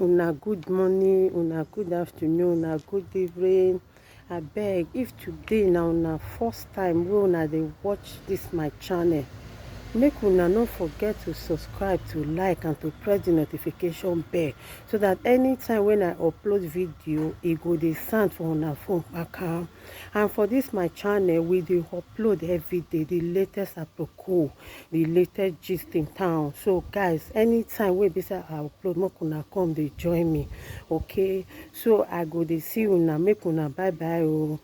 Una good morning, una good afternoon, una good evening. I beg, if today na una first time wey una dey watch this my channel, make una no forget to subscribe, to like and to press the notification bell so that anytime when I upload video e go dey sound for una phone kpaka. And for this my channel, we dey upload everyday the latest aproko, the latest gist in town. So guys, anytime wey be say I upload, make una come dey join me, okay? So I go dey see una, make una bye bye oh.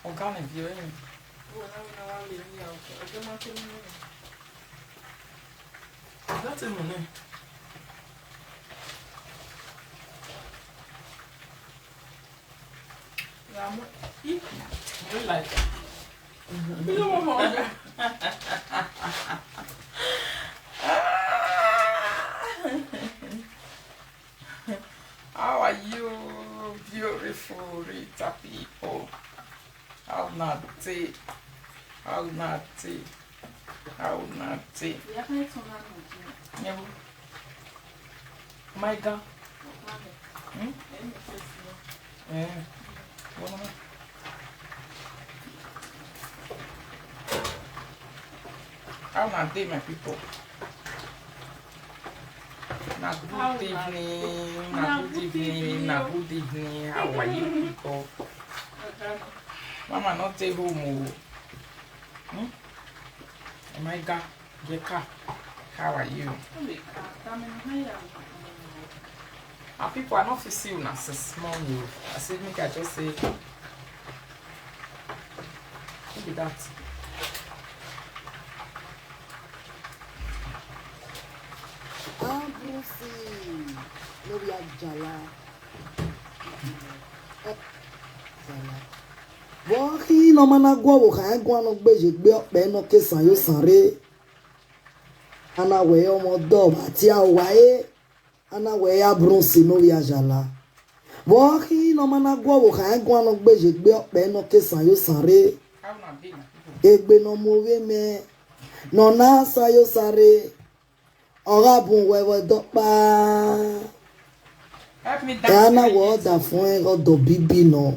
Organic viewing. That's a money. We like it. How are you, beautiful Rita people? How naughty? How naughty? How naughty? Yeah. My God. Yeah. How naughty, my people? Na good evening. Na good evening. Na good evening. How are you people? Mama not stay home. Oh my God, Jeka, how are you? Our people are not facing you as a small new. I said, make I just say, who be that? Lórí àjàlá. Wọ́n kí lọ́mọ náà gbọ́ wò kàn án gbọ́n náà gbèjì gbé ọ̀pẹ náà kẹsàn yóò sàn ré. Anáwẹ̀ ọmọ dọ́ọ̀bù àti àwáyé. Anáwẹ̀ abúrún sí lórí àjàlá. Wọ́n kí lọ́mọ náà gbọ́ wò kàn án gbọ́n náà gbèjì gbé ọ̀pẹ náà kẹsàn yóò sàn ré. Egbe náà mo wé mẹ́. Nọ̀nà sá yóò sáré. Ọ̀rá bùn wẹ̀wẹ̀ dọ́pá. Anáwẹ̀ ọ̀dà fún ẹ ọ̀dọ̀ bíbí náà.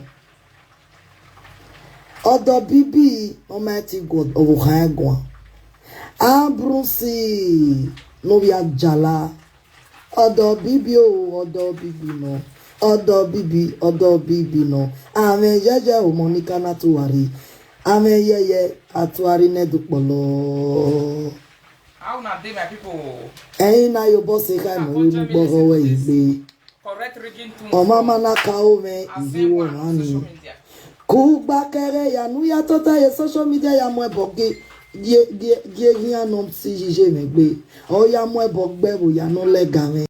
Ọ̀dọ̀ bíbí Almighty God ọ̀wọ̀hán abrusi lórí àjàlá ọ̀dọ̀ bíbí o ọ̀dọ̀ bíbí nọ ọ̀dọ̀ bíbí nọ àmì yẹyẹ ọmọ ní kánà tó wà rí àmì yẹyẹ àtúwárí nẹ́dùpọ̀lọ́. Ẹ̀yin náà yóò bọ́ sí ká ìmọ̀ orí gbọ́rọ̀ wẹ̀ ìgbé ọmọ amánáka ó mẹ ìdíwọ̀ hàn ní. Kuba kere ya nu ya tota ye social media ya mo ebo ge hian no si jije megbe o ya mo ebo gbe bo ya no lega me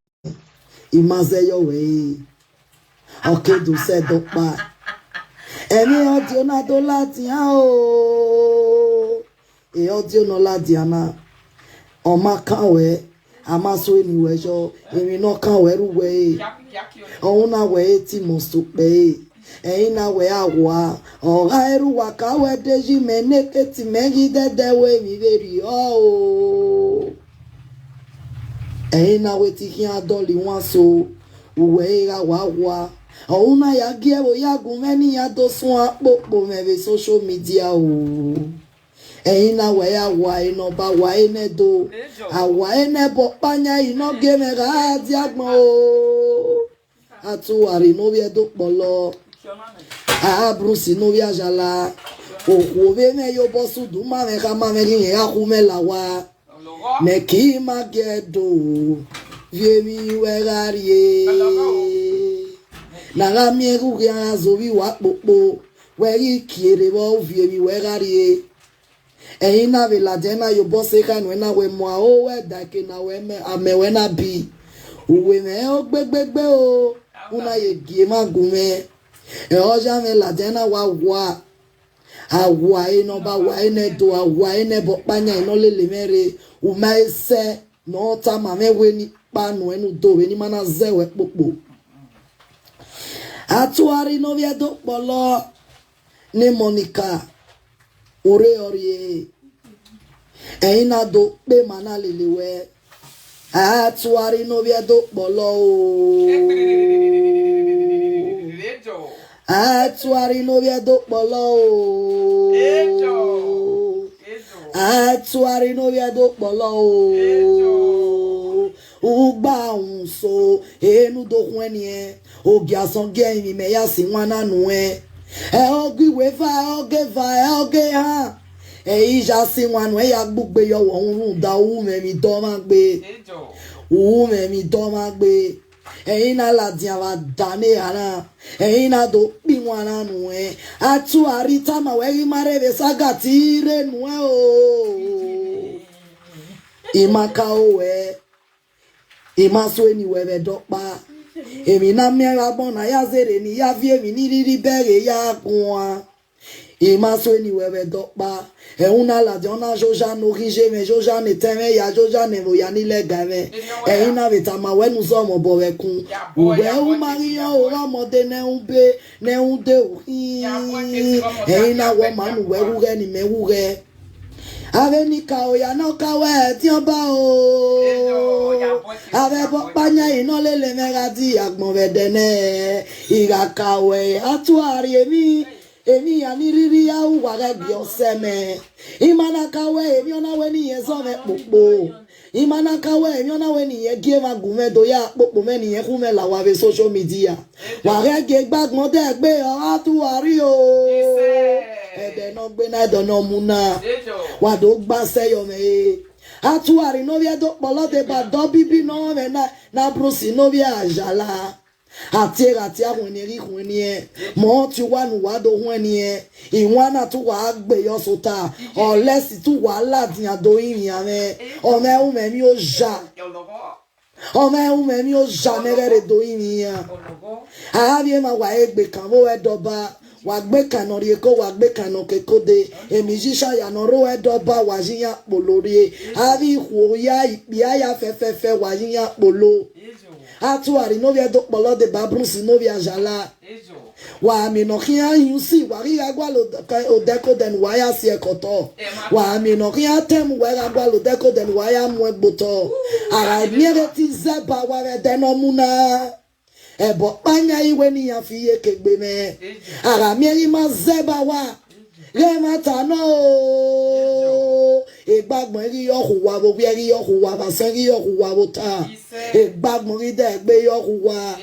imaze yo we okedu se do pa emi audio na do lati ha o e audio no lati ana o ma kan we ama so ni we so emi no kan we ru we o na we ti mo so pe ẹ̀yin náà wẹ̀ àwọ̀ ọ̀rá ẹrú wà káwẹ́ déjì mẹ́nẹ́kẹ́tì mẹ́jì dẹ́dẹ́wẹ́ mi bèrè ọ́ o. Ẹ̀yin náà wẹ̀ tí kí á dọ́ọ̀lì wọn so òwò ẹ̀ra wà wá. Ọ̀hún náà yà gé ẹ̀rọ yàgùn mẹ́niyà tó sún àpòpò mẹ́rẹ̀ social media o. Ẹ̀yin náà wẹ̀ àwọ̀ iná bá wà ẹ̀nẹ́ do àwọ̀ ẹ̀nẹ́ bọ̀ pányá iná gé mẹ́ra á di àgbọ̀n o. Àtúwàrí lórí ẹ̀dọ́ pọ̀ lọ. Abrusi no viajala okove me yo bosu du mame kama me yin ya kumela wa me ki magedo viemi wegarie na ga mi ru ya zobi wa popo we yi kiere bo viemi wegarie ẹ̀yin náà be la jena yo bosse kan we na we mo o we da ke na we me ame we na bi uwe me o gbegbegbe o una ye giema gume e oja me la dena wa awa ino ba wa ene do awa ene bo panya ino lele mere uma ese no ta mame weni panu enu do weni mana zewe popo atuari no via do polo ne Monica ore orie eina do pe mana lelewe atuari no via do polo atuari no via do polo atuari no via do polo ugba unso enu do hwenie ogi asonge mi me ya si nwana nu e ogi we fa oge ha ija si nwanu e ya gbugbe yo won da wu me mi do ma gbe wu me mi do ma gbe na la dia va dane ana na do pi nwana nu e atu arita ma we mare be sagati re nu e o imaka o we imaso eni we be dokpa emi na mi agbon na ya zere ni ya vie mi ni riri bere ya kunwa imaso eni we be dokpa una la jona joja no rije me joja ne teme ya joja ne mo ya ni le game na beta ma we nu so mo bo we kun we u maria o ramode ne unbe ne unde o na wo manu we wu re ni me wu re ave ni ka o ya no ka we ti o ba o ave bo panya ino lele mega di agbon be dene ira ka we atuari emi ya ni riri ya u wa ga bi o seme imana ka we emi ona we ni yen so me popo imana ka we emi ona we ni yen gie ma gume do ya popo me ni yen ku me la wa be social media wa ga ge gbagbon de gbe o atuari o ede no gbe na do no muna wa do gba se yo me atuari no via do polo de ba do bibi no me na brusi no via ajala ati ahun ni ri hun ni e mo ti wa nu wa do hun ni e iwan na tu wa gbe yo sota unless tu wa ladian do yin ame o me u me mi o ja o me u me mi o ja me re do yin ya a bi ma wa egbe kan wo e doba wa gbe kan ri ko wa gbe kan ke kode emi jisha ya no ro e doba wa jiyan polori a bi hu ya ipi aya fefefe wa jiyan polo atuari no via do polo de babrusi no via jala wa mi no kian yusi wa ri agwa lo o deko den wa ya si ekoto wa mi no kian tem wa agwa lo deko den wa ya mu egboto ara miere ti zeba wa re den omuna ebo panya iwe ni ya fi ekegbe me ara miere ma zeba wa le mata no egbagbon ri yo huwa bo bi ri yo huwa ba se ri yo huwa bo ta egbagbon ri de gbe yo huwa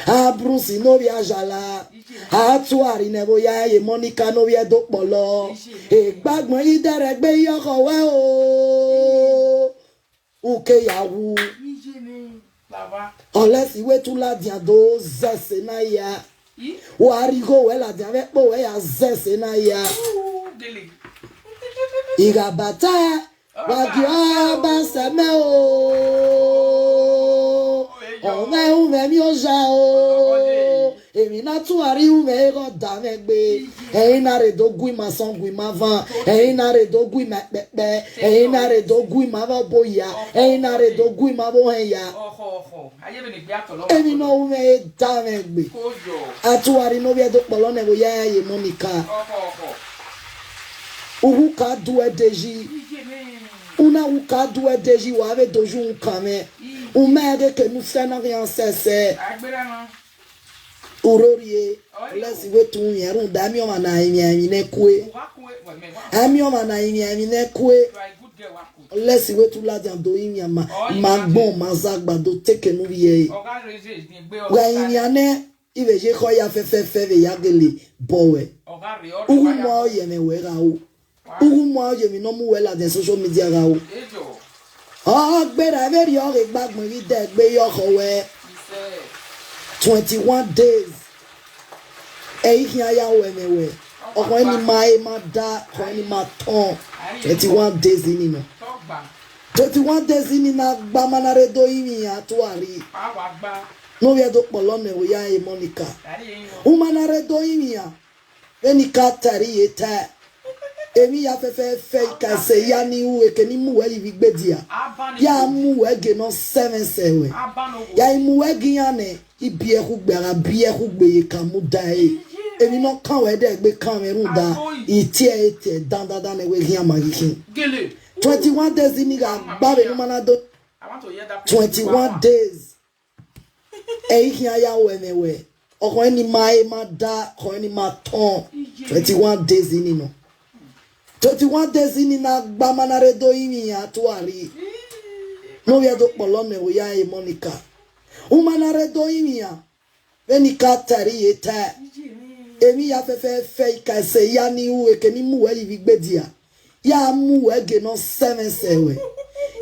abrusi no bi ajala atuari ne bo ya ye Monica no bi do polo egbagbon ri de re gbe yo kowe o uke yawu unless iwe tu la dia do zese na ya wa ri go we la dia ve po we ya zese na ya Irabata wagyo basame o me ume mi oja o emi na tu ari ume go da me gbe na re do gui ma son gui ma van na re do gui ma pepe na re do gui ma boya na re do gui ma bo hen ya emi no ume da me gbe atu ari no bi do polo ne bo ya ye Monica uka duwe deji una uka duwe deji wa ave doju nkame umere ke nu se na rien cesse urorie lesi wetu yerun da mi o ma na imi ne kwe ami o ma na imi ne kwe lesi wetu la jan do imi ma gbon ma zagba do teke nu ye wa imi ane ibe je ko ya fe ve ya gele bowe umo ye me we ra o moi je mi no mu wela de social media ga o gbera very o gbagbon ri de gbe yo kowe 21 days hin aya we mewe okon ni ma da ko ni ma ton 21 days ni no 21 days ni na gba manare do yin ya to ari No we do polone we ya e Monica. Umanare do imia. Eni katari eta. Emi ya fe ka se ya ni u e ke ni mu we igbedia. Ya mu we ge no 7 sewe. Ya mu we gi ane ibie hu gbara bie hu gbe ka mu dai. Emi no kan we de gbe Cameroon da itie dan ne we hi amagi. 21 days in ga ba be no manado. 21 days. E hi ya we mewe. Oko ni mai ma da, ko ni ma ton. 21 days in no. 21 days in na gba manare do imi ya to ari. No we do polone we ya e Monica. Umanare do imi ya. Eni katari eta. Emi ya fe ka se ya ni u e ke ni mu we igbedia. Ya mu we ge no 7 sewe.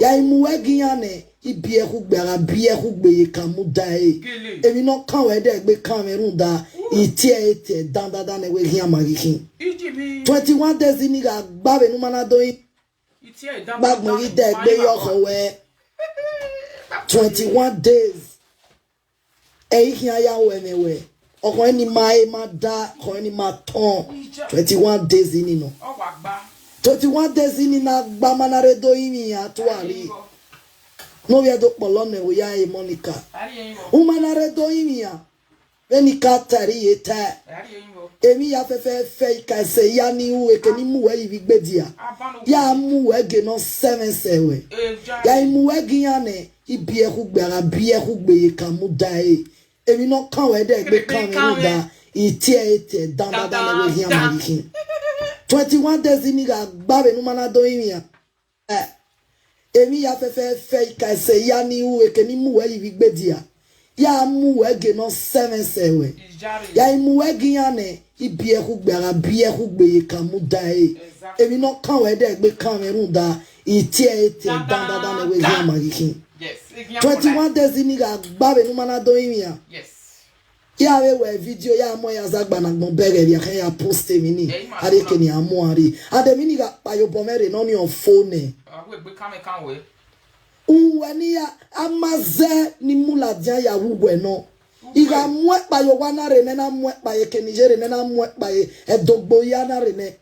Ya mu we gi ane ibie hu gbara bie hu gbe ka mu dai. Emi no kan we de gbe Cameroon da itie dan ne we hi amagi. 21 days in ga gba be no manado itie dan gbagbo ri de gbe yo ko we 21 days. E hi ya we mewe. Oko ni mai ma da, ko ni ma ton. 21 days in no. 21 days in na gba manare do imi ya to ari. No we do polone we ya e Monica. Umanare do imi ya. Eni katari eta. Emi ya fe ka se ya ni u e ke ni mu we igbedia. Ya mu we ge no 7 sewe. Ya mu we gi ane ibie hu gbara bie hu gbe ka mu dai. Emi no kan we de gbe Cameroon da itie dan ne we hi amagi. 21 days in ga gba be no manado imi ya. Emi ya fe ka se ya ni u e ke ni mu we igbedia. Ya mu we ge no 7 sewe. Ya mu we gi ane ibie hu gbara bie hu gbe ka mu dai. Emi no kan we de gbe Cameroon da itie dan ne we hi amagi. Yes. 21 days in ga gba be no manado imi ya. Yes. Ya we video ya mo ya zagba na gbon bere ya kan ya post mi ni. Ade ke ni amo ari. Ade mi ni ga pa yo bomere no ni on phone. We gbe kan we. Unwe ni ya amaze ni mula dia ya wugwe no. Iga mwe pa yo wana rene na mwe pa ye ke Nigeria na mwe pa ye edogbo ya na rene.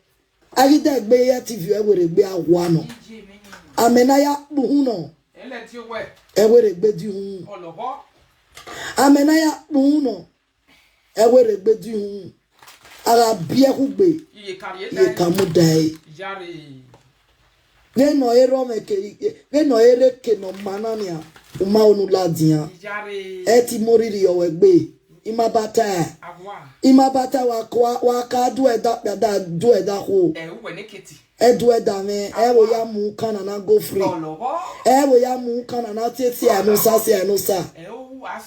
Agide gbe ya TV e were gbe awa no. Amena ya bu no. Ele ti o we. E were gbe di hun. Olobo. Amena ya bu no. E were gbe di hun. Ara bie hu gbe. Ye ka mu dai. Jare. Ve no ero me ke ve no ere ke no manania. Uma onu ladia. Jare. E ti moriri yo we gbe. Imabata. Agwa. Imabata wa ka du eda ho. We ne keti. Edu eda me e wo ya mu kana na go free. Olobo. E wo ya mu kana na teti anu sa se anu sa.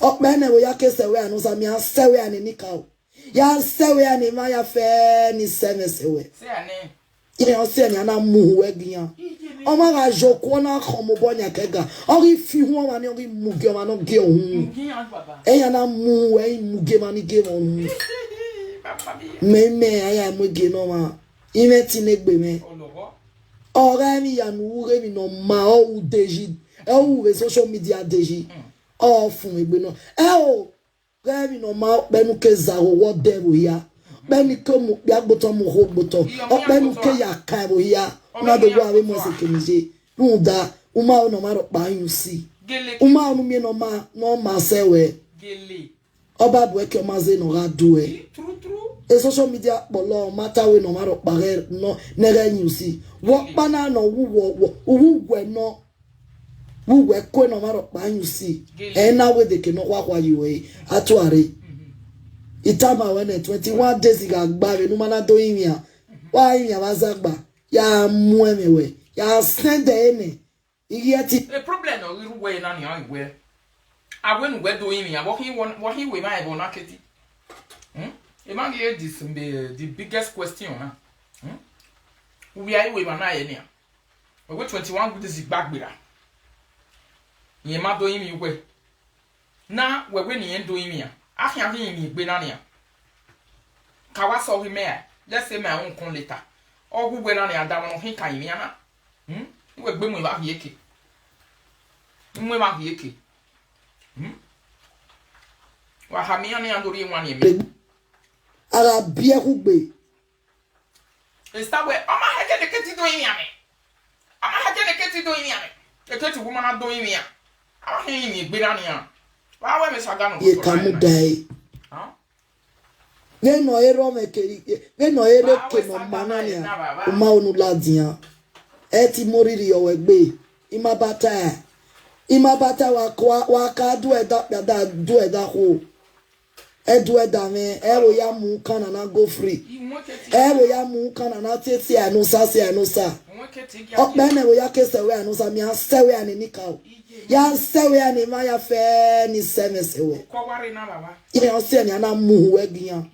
O pe ne wo ya kese we anu sa mi an se we ani nika o. Ya se we ani ma ya fe ni semese we. Se ani. Ile o se ni ana mu we gian. O ma ga joko na khomo bonya kega. O ri fi hu wa ni o ri mu ge ma no ge ohun. E ya na mu we mu ge ma ni ge ohun. Me aya mu ge no ma. Ime ti negbe me. Ora mi ya nu re mi no ma o deji. E o we social media deji. O fun egbe no. E o re mi no ma pe nu ke za wo de wo ya. Pe ni ko mu ya gboto mu ho gboto. O pe nu ke ya ka wo ya. Na de wa we mo se ke mi je. Nu da uma o no ma ro pa yun si. Uma o mi no ma se we. Gele. Oba bu e ke o ma ze no ra do e. E social media polo matter we no maro pare no nere nyusi wo pana no wu no wu we ko no maro pa nyusi e na we de ke no kwa yiwe atuare itama we 21 days ga gba be no mana do yimia wa yimia bazagba ya mu emewe ya send ene igiyati a problem no we we na ni we awen we do yimia what he we my bo na keti Emangi this the biggest question, huh? We are we mana ye nia. We 21 good is back bira. Ye ma do imi we. Na we ni en do imi a. Ahia hin mi gbe na nia. Ka wa so me a. Just say my own kon later. O gu gbe na nia da no hin kan mi ana. We gbe mu ba ye ke. Mu ma ye ke. Wa hamia ni andori wani emi. Ara bie kugbe. Esta we ama heke de keti do imi ame. Ama heke de keti do imi ame. E keti woman do imi ame. Ama he imi gbera ni a. Wa we me saga no. Ye kamu dai. Ne no ero me keri. Ne no ere ke no manani a. Uma onu ladia. Eti moriri yo wegbe. Imabata wa ka do eda do eda ho. Edu eda me ero ya mu kana na go free. Ero ya mu kana na tete anu sa. Okbene wo ya kese we anu sa mi asewe ani nika. Ya sewe ani ma ya fe ni semesewe. Ko ware na baba. Ile o se ni ana mu we gian.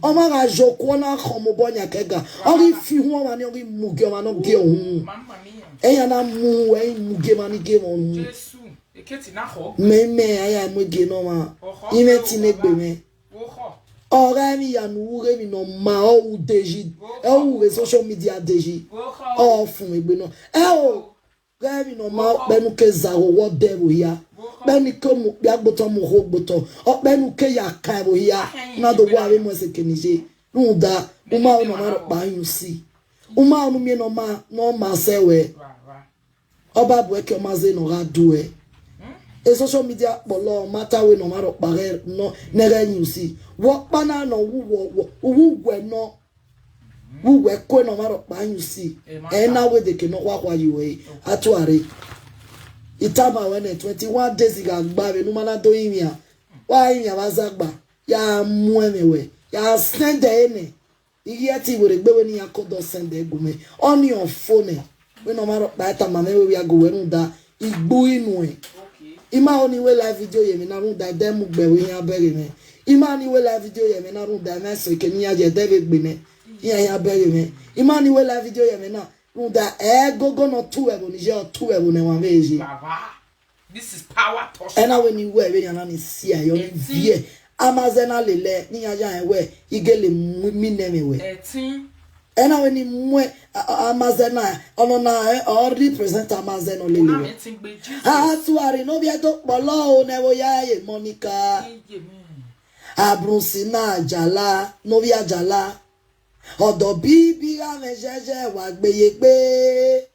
O ma ga joko na khomo bonya kega. O ri fi hu wa ni o ri mu ge ma no ge ohun. Mamma mia. Eya na mu we mu ge ma ni ge mo nu. Jesu. E keti na ho. Me aya mo ge no ma. Ime ti ne gbe me. Ọ̀rẹ́ mi yanu ure mi no ma o deji e o re social media deji o fún mi gbe no o re mi no ma benu ke za wo de bo ya benu ke mu bi agboto mu ho gboto o benu ke ya kan bo ya na do wa we mo se kenije nu da o ma no ma pa yun si o ma no mi no ma se we oba bo e ke o ma ze no ga do e social media bolo matter we no matter pare no nere nyusi wo pana no wo gwe no wo we ko no matter pa nyusi e na we de ke no kwa yiwe atuare itama when 21 days ga gba be no mana do yimia wa yimia bazagba ya muemewe ya send ene iye ti we gbe we ni akodo send egume on your phone we no matter pa ta mama we go we no da igbo inu e Ima oni we live video ye me na run da dem gbe we yan bere me. Ima ni we live video ye me na run da na so ke ni aje debe gbe me. Yan bere me. Ima ni we live video ye me na run da gogo no 2 ni je 2 ne wan veji. Baba. This is power touch. Ena we ni we yan na ni si ayo ni vie. Amazena lele ni aja en we igele mi ne me we. 13 Ena we ni mwe Amazena ono na o represent Amazena lele. Atuari no bi eto polo o ne wo ya ye Monica. Abrunsi na ajala no bi ajala. Odo bibi ga me jeje wa gbeye pe.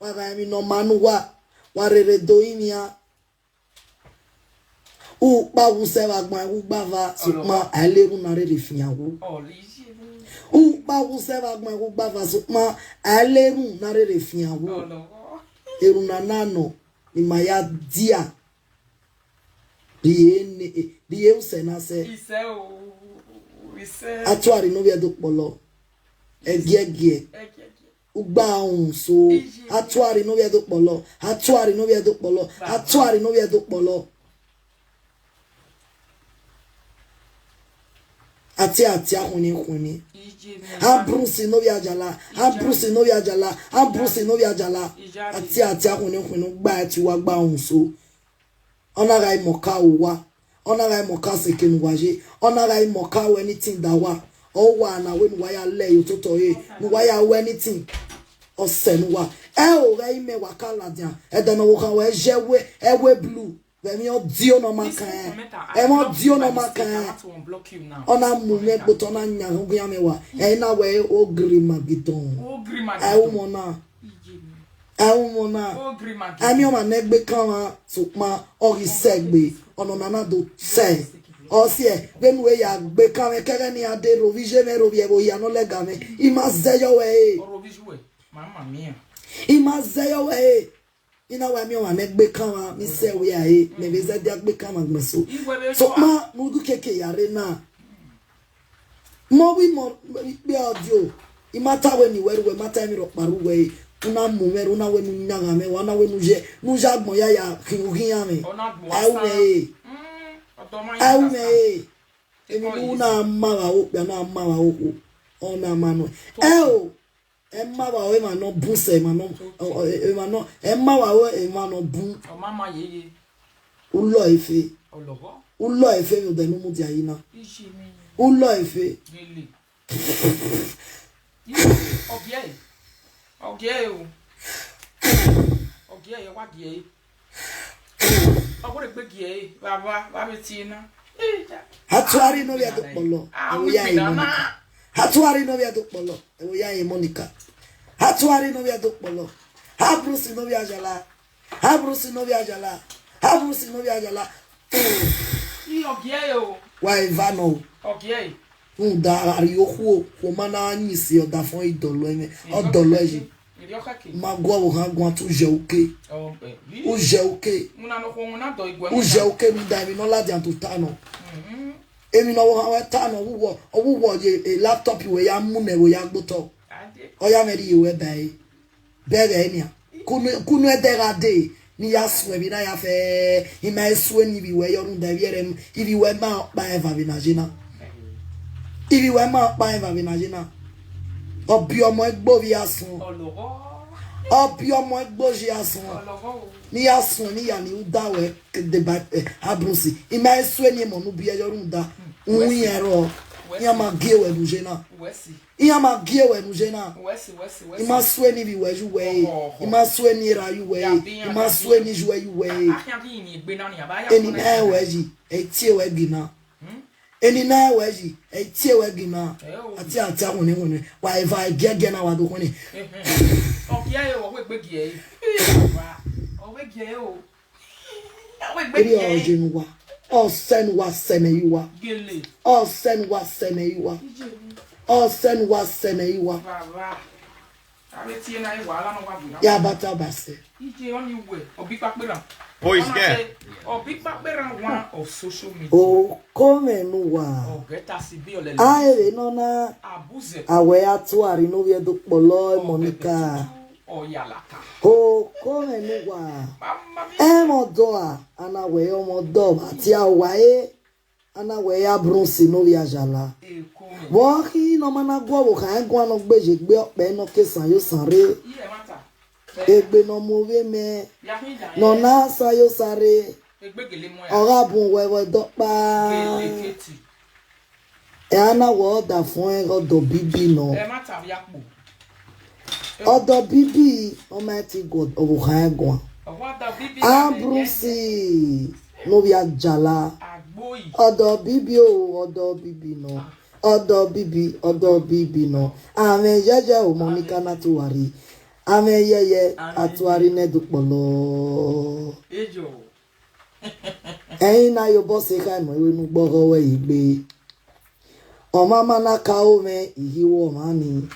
Wa ga mi no manu wa rere do imia. U pa wu se wa gbon u gbava sukma aleru na rere fianwo. Pa wu se va gbon ko gba va sukma aleru na rere fianwo eru na nano ni maya dia die o se na se ise atuari no bi edo polo egiege ugba ohun so atuari no bi edo polo atuari no bi edo polo atuari no bi edo polo ati ahuni Abrusi no viajala Abrusi no viajala Abrusi no viajala ati ahuni gba ti wa gba ohun so onara imoka uwa onara imoka sekenu waje onara imoka anything da wa o wa na we wa ya le yo toto ye mu wa ya anything o se nu wa o re ime wa kala dia e dana wo kan we jewe ewe blue Vemi o dio no makan. Mo dio no makan. Ona mu me gboto na nya hu ya mewa. Na we o grima giton. O grima. O grima. Ami o ma negbe kan sukma o risegbe. Ono nana do se. O si e venu we ya gbe kan me kere ni ade rovije me rovie bo ya no lega me. Ima zeyo we. O rovije we. Mama mia. Ima zeyo we. Ina wa mi o megbe kan wa mi se we aye me be ze dia gbe kan ma gmeso so ma mu du keke yare na mo be audio imata we ni we mata mi ro paru we una mu me una we nu nyanga me wana we nu je nu ja gbon ya kinugin ya me au me emi una ma wa o pe na ma wa o ona manu Emma wa we ma no bun se ma no ma no Emma wa we ma no bun o mama yeye ulo efe ulo efe mi o de nu mu dia yina ulo efe lele ogie ya wa die o bo re gbe gie baba ba mi ti na Hatuari no via do polo. Ewo ya Monica. Hatuari no via do polo. Ewo ya Monica. Hatuari no via do polo. Habrusi no via jala. Habrusi no via jala. Habrusi no via jala. I ogieyo. Wa Ivano. Okay. Da arioko ko mana nyisi oda fon idolo eme. Odolo eji. Magwa wo han gwan tu je oke. O je oke. O je oke mi da mi no la di an to tano. Emi no wo han we tano wo je laptop we ya mu ne wo ya gboto. Oya meri we bai. Bebe enia. Kunu ederade ni ya swe bi na ya fe ima eswe ni bi we yo nu da biere ibi we ma pa eva binagina. Ibi we ma pa eva binagina. Obi omo egbo vi asun. Obi omo egbo ji asun. Ni asun ni ya ni udawe de ba abrusi. Ima eswe ni mo nu bi e yo nu da. Unyin ro. Iya ma gewe nujena. Iya ma gewe nujena. Ima swe ni biwe juwe. Ima swe ni ra yuwe. Ima swe ni juwe yuwe. Eni na weji etie we gina. Eni na weji etie we gina. Ati ahune wa eva gege na wa do hune. Okia yo we gbegi e. O we ge o. We Eri gbegi e. ojinuwa. All send was Seneiwa. All send was Seneiwa. All send was Seneiwa. Ya bata base. Boys there. One of social media. Oh, come nuwa. Aere nona. Awe atuari no vie do polo Monica. Oh, come nuwa. Emodoa anawe omodo ati awae anawe ya bronze no via jala. Wo hi no mana gwo wo kan gwa no gbeje gbe ope no kesan yo sanre. Egbe no mo we me. No na sa yo sare. Ora bun wewe do pa. E ana wo da fun e odo bibi no. Odo bibi Almighty God owo kan gwa. Abrusi no via jala. Odo bibi o odo bibi no. Odo bibi no. Ame jeje o Monica na tuwari. Ame yeye atuari ne dupolo. Ejo. Eyin na yo boss e kai mo we nu gboro we igbe. O mama na ka o me ihiwo mani.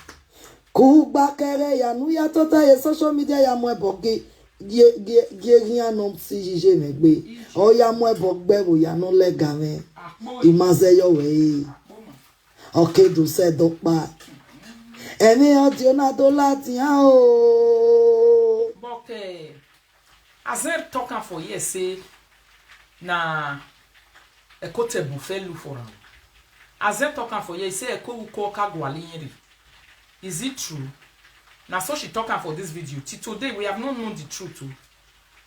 Ku gba kere ya nu ya tota ye social media ya mo eboge. Gie no si jije megbe. O ya mo ebogbe wo ya no lega me. Imaze yo we. Okay do se dokpa. Emi audio na do lati ha o. But as I talking for years say na ekote bufelu for am. As I talking for years say eko ko kagwalinyeri. Is it true? Now so she talking for this video. Till today we have not known the truth.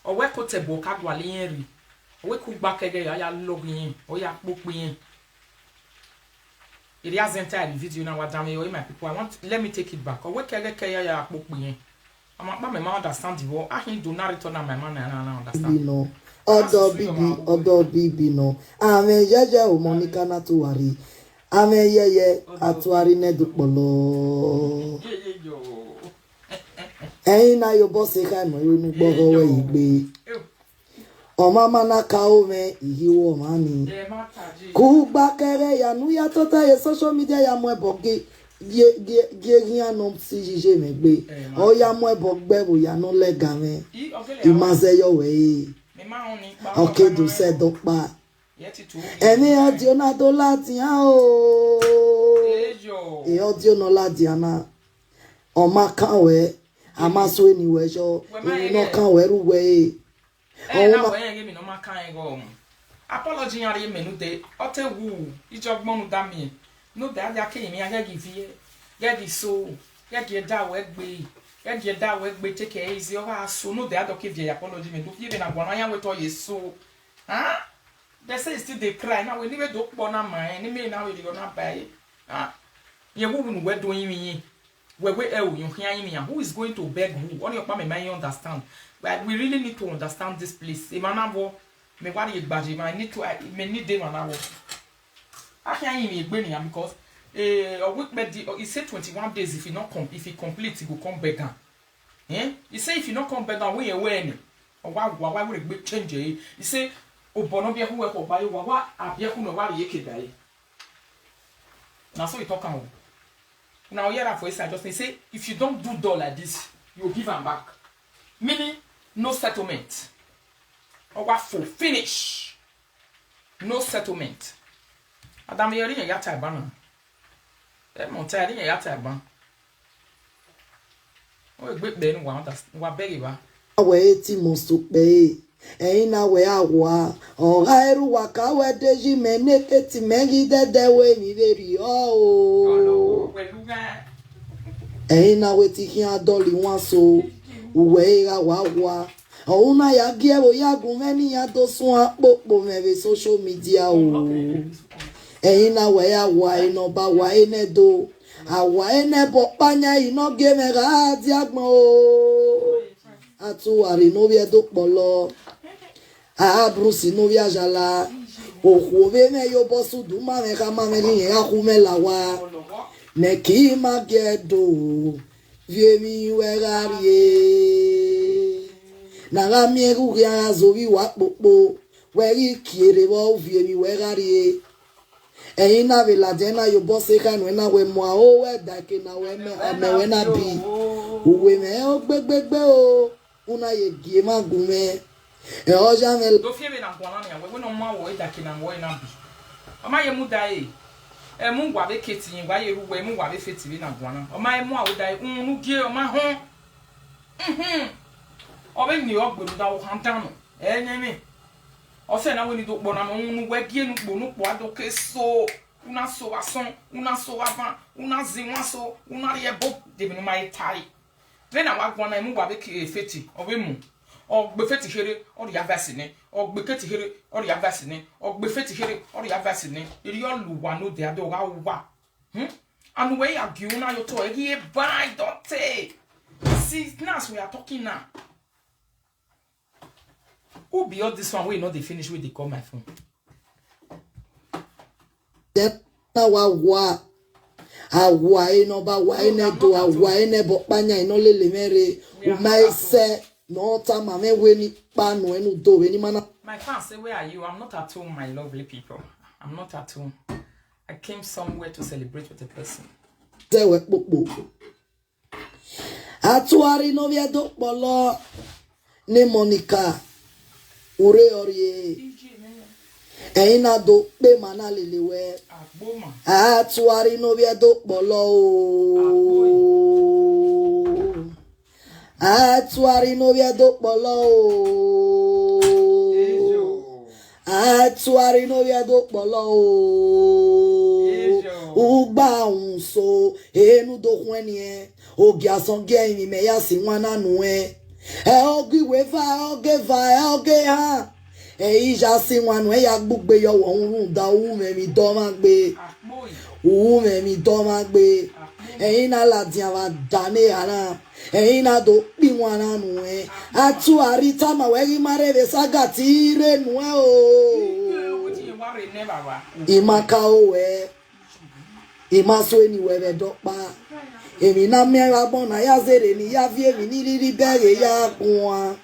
Or we kote bo kagwalinyeri. Or we cook back again ya login or ya pokpin. It has entered the video now. What damn you, my people? Let me take it back. Or we kege ya pokpin. I'm not my man understand the word. I do not return on my man and I understand. No. Odo bibi no. Ame jeje o Monica na tuwari. Ame yeye atuari ne dupolo. Eyin na yo boss e kai mo yo nu gboro we igbe. O mama na ka o me ihiwo mani. Ku gba kere ya nu ya tota ye social media ya mo eboge. Gie no si jije megbe. O ya mo ebogbe wo ya no lega me. Imaze yo we. Okay do se dokpa. Emi audio na do lati ha o. E audio no lati ana. O ma kan we. Ama so anywhere so you no kan we ru we. Na we yen no ma kan go. Apology yare me no de. Otewu ijogbonu da mi. No da ya ke mi aga give ye so ye ge da we gbe. Ye ge da we gbe take it easy o ha so no da do give ye apology me do fi na gwana ya we to ye so. Huh? They say still they cry. Now we need to do na man. Ni me now we go na buy. Ye who we doing me. Where you hear me? Who is going to beg who? All your mama may understand. But we really need to understand this place. Imanavo me what you budget, I need to need them an hour. I can't even bring him because a week he said 21 days if he not come, if he complete, he will come back down. Eh? He say if you not come back down, we away. Or why would a big change? He say, oh, Bonobia who will buy you, what up here who know what you can buy. Now, so you talk about. Now, here for I just say, if you don't do doll like this, you'll give them back. Meaning, no settlement. Or what for finish? No settlement. Adam, you're in a yata banner. That Montaigne yata ban. Oh, a great then one that's what beg you. Awe ti mosupe. Eina we awa. Orairu wakawe deji meneke ti mengi dedewe mi veri oh. Eina we ti hian doli wan so. Uwe ga wawa. Ona ya giero ya gumeni ya dosun apopo meve social media o. Eina we awa ino ba wa ene do. Awa ene bo panya ino game ga di agbon o. Atu ari no vie do polo. A brusi no via jala. O khove me yo bosu du ma me ka ma me ni ya khume la wa. Ne ki ma gedo. Vie mi wegarie. Na ga mi ru ya zo bi wa popo. We ri kiere bo vie mi wegarie. Eyin na ve la dena yo bosse ka no na we mo a o we da ke na we me we na bi. Uwe me o gbegbegbe o. Una ye gie ma gume. E oja me do fie be na kwa na we no ma wo da ke na wo na bi. O ma ye mu dai. E mu gwa be keti yin gwa ye ru we mu gwa be feti bi na kwa na. O ma ye mu a wo dai nu gie o ma ho. O be ni o gberu da wo han tan no. E nya mi. O se na we ni do gbo na no nu we gie nu gbo nu po ado ke so. Una so wa son, una so wa ban, una zinwa so, una ye bo de bi no ma ye tai. Then I walk one and move a big fetty or women or buffetti here or the avacine or buckety here or the avacine or buffetti here or the avacine. You all one know their dog out. And way are you now your toy here by don't take. See, now we are talking now. Who be all this one? We know they finish with the call my phone. That now what? Awa ino ba wa ene do awa ene bo panya ino lele mere umaise no ta mame weni panu enu do weni mana. My fans say, where are you? I'm not at home, my lovely people. I'm not at home. I came somewhere to celebrate with a person. Zewe popo. Atuari no via do polo ne Monica ure orie. Eina do pe mana lelewe. Atuari no via do polo. Atuari no via do polo. Atuari no via do polo. Uba unso enu do hwenie. Ogi asonge mi me ya si wana nue. Ogi weva oge va oge ha. Ija si wanu ya gbugbe yo won da wu me mi do ma gbe wu me mi do ma gbe na la dia wa dane ana na do pi wana nu atu arita ma we mare be sagati re nu o imaka o we imaso eni we be do pa emi na me wa bon na ya zere ni ya vie mi ni riri bere ya kun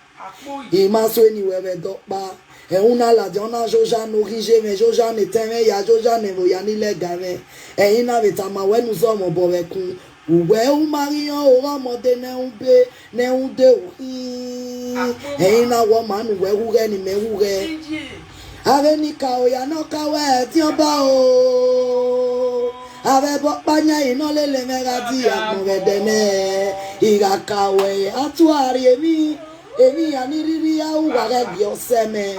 imaso eni we be do pa. Et on a la diana joja nourrigé mais joja n'était ya joja ne voyani les gamins et il n'avait pas ma nous sommes bon avec ouais ou marion au ramode ne un be ne un de et il n'a pas man ouais ou ni me ou avec ni kao ya no kawe tiens ba o avec panya ino le meradi a mo vedene ira kawe atuari mi emi aniriri ya uware bi oseme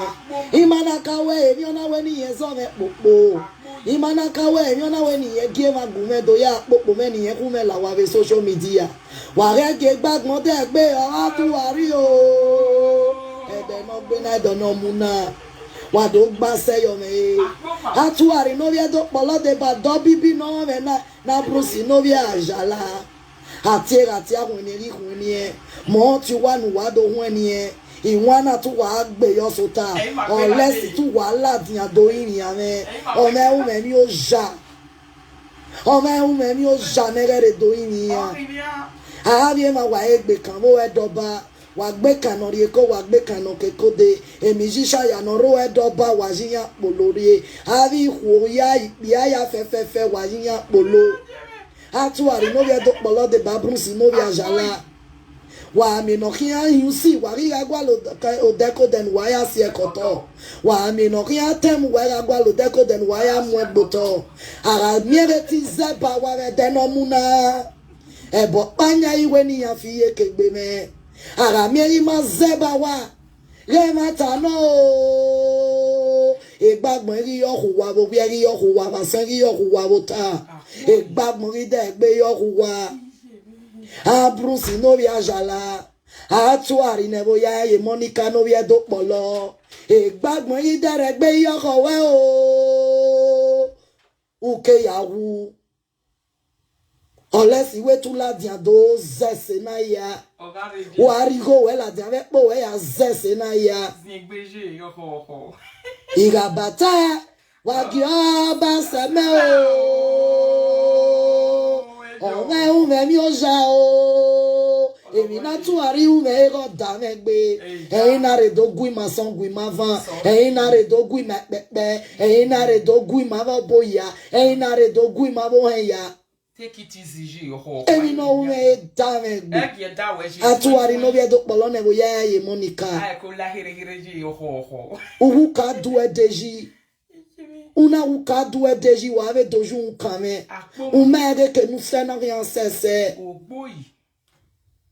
imana kawe emi ona we ni yezo me popo imana kawe emi ona we ni ye gie magume do ya popo me ni ye kume la wa be social media ware ge gbagbon de gbe atuari o ede no gbe na do no muna wa do gba se yo me atuari no vie do polo de ba do bibi no me na brusi no vie ajala. Atira tia huneri hunie mo ti wa nu wa do hunie Iwana tu wa gbe yo sota. Unless tu wa la diyan do yin yan me. O me mi o ja. O me mi o ja negere do yin yan. Abi ma wa egbe kan mo e doba. Wa gbe kan ori ko wa gbe kan ke kode. Emi jisha ya no ro e doba wa jiyan polori. Abi ho ya ya fe wa jiyan polo. Atu ari no be do polo de babrun si no be ajala. Wa mi no kian yusi wa ri agwa lo o deko den wa ya si ekoto wa mi no kian tem wa agwa lo deko den wa ya mu egboto ara miere ti zeba wa re den omuna ebo panya iwe ni ya fi ekegbe me ara mieri ma zeba wa re mata no egbagbon ri yo wa bo bi ri yo wa ba san ri yo wa bo ta egbagbon ri de gbe yo wa Abrusi no via jala. Atuari nebo ya ye Monica no via do polo. Gbagmo yi dere gbe yo kowe o. Uke yawu. Unless iwe tu la dia do zese na ya. Wari go we la dia ve po we ya zese na ya. Zingbeje yo ho. Igabata wagyo ba seme o. Ume mi o ja o. Emi na tu ari ume go da me gbe. Eyin na re do gui ma son gui ma van. Eyin na re do gui ma pepe. Eyin na re do gui ma bo boya. Eyin na re do gui ma bo hen ya. Take it easy, je ho. Emi no ume da me gbe. Atu ari no be do polo ne bo ya ye Monica. Ai ko la here je ho. Uhu ka du e deji. Una uka duwe deji wa ave doju unkame. Umere ke nou se nan rien sese.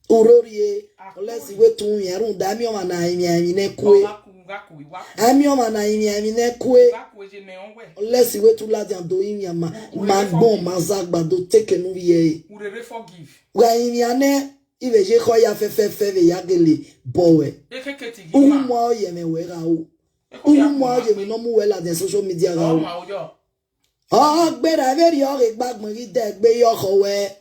Urorie. Olesi we tu yerun da mi o mana imi ne kwe. Ami o mana imi ne kwe. Olesi we tu la dian do imi ama. Magbon mazagba do teke nou ye. Urere forgive. Wa imi ane ibe je ko ya fe ve ya gele bowe. Mo ye me we ra o. Moi je me nomme wela des social media ga o gbera very o gbagbon ri de gbe yo kowe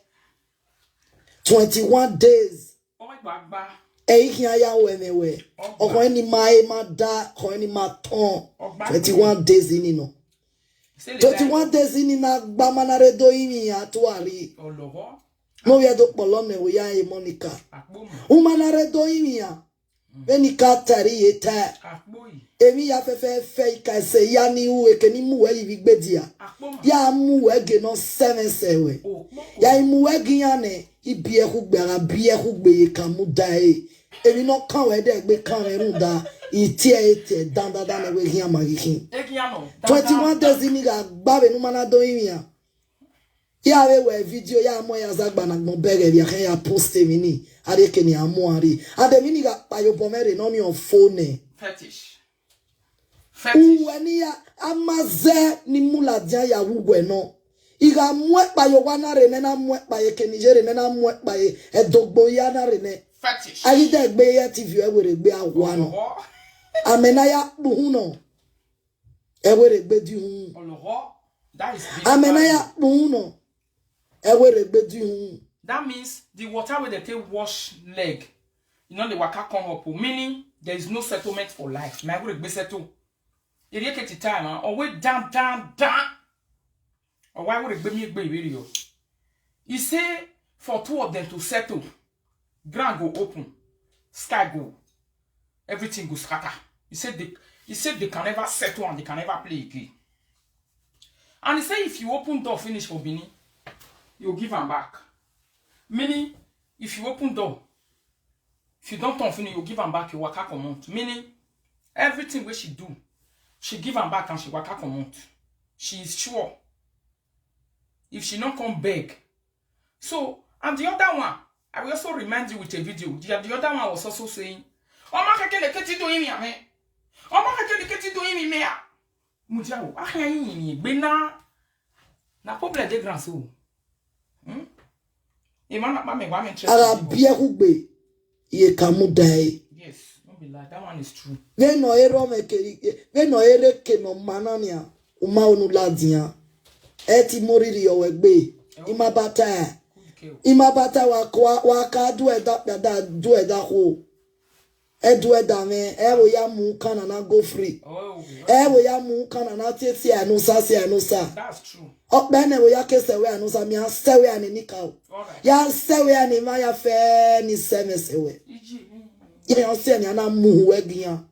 21 days o gbagba kian ya we mewe okon ni ma da ko ni ma ton 21 days ni no 21 days ni na gba manare do yin ya to ari olowo no we do polo me we ya e Monica manare do yin ya beni ka tari eta emi ya fe ka se ya ni u eke ni mu we yi gbedia ya mu we ge no 7 sewe ya mu we gi ya ne ibi e ku gbara bi e ku gbe kan mu dai emi no kan we de gbe kan run da iti dan na we gi amari kin 21 days ni ga gba be nu mana do yin ya we video ya mo ya zagba na gbon bere bi ya post mi ni ade ke ni amo ari ade mi ni ga payo pomere no mi on phone fetish uweni ya amaze ni mula dia ya wugwe no iga mwe payo wana rene na mwe paye ke nigere na mwe paye edogbo ya na rene fetish ayi de gbe ya tv e were gbe awa no amena ya buhu no e were gbe di hu that is amena ya buhu no e were gbe di hu. That means the water where they take wash leg, you know, the waka come up, meaning there is no settlement for life. My good be settle. You get the time, or wait down. Or why would it be me video? He say for two of them to settle, ground go open, sky go, everything go scatter. He said they can never settle and they can never play again. And he say if you open door finish for Bini, you give them back. Meaning, if you open door, if you don't turn finish, you give them back, you waka come out. Meaning, everything where she do, she give them back and she waka come out. She is sure. If she not come beg. So, and the other one, I will also remind you with a video. The other one was also saying, "Oh my God, let me do him, man. Oh my God, let me do him, man. Mudiao, ah, bena, na problem de grand so. Ara bia hugbe ye kamudai. Yes, don't be like that one is true. We no ero ere ke no manania uma onu ladia. Eti moriri yo wegbe. Imabata wa ka do eda ho. Edwe dame, ewo ya mu kana na go free. Ewo ya mu kana na tete anusa si anusa. That's true. Bene wo ya kese we anusa mi asewe ani nika. Ya sewe ani ma ya fe ni semesewe. Ye onse ni ana mu we gian.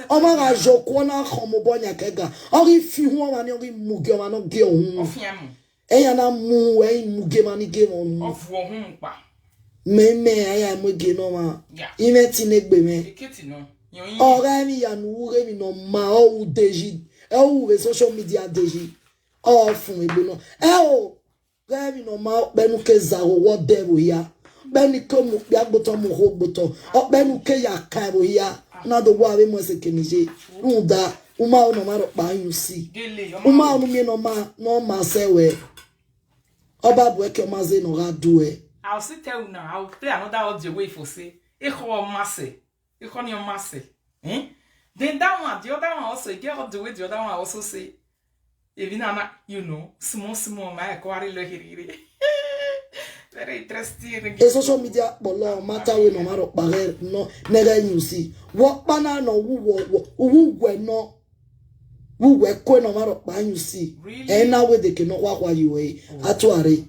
O ma ga joko na khomo bonya kega. Ori fi hu ma ni ori mu ge ma no ge ohun. Ofiam. E ya na mu we mu ge ma ni ge ohun. Ofu ohun pa. Me aya mo ge no ma. Ime ti ne gbe me. Eketi no. Ora mi ya nu re mi no ma o deji. E o re social media deji. O fun e no. E o re mi no ma benu ke za wo de wo ya. Beni ko mu bi agboto mu ho gboto. O benu ke ya ka wo ya. Na do wa we mo se kenije. Unda uma o no ma ro pa yin si. Uma o mi no ma se we. Oba bo e ke o ma ze no ga do e. I'll still tell you now. I'll play another audio way for say. Echo masse. Echo your masse. Then that one, the other one also get up the way the other one also say. Even you know, small, my quarry lohiri. Very interesting. A social media bolo matter we no matter bare no nega you see. What bana no who we no who we ko no matter ban you see. And now we they cannot walk while you way. Atuare.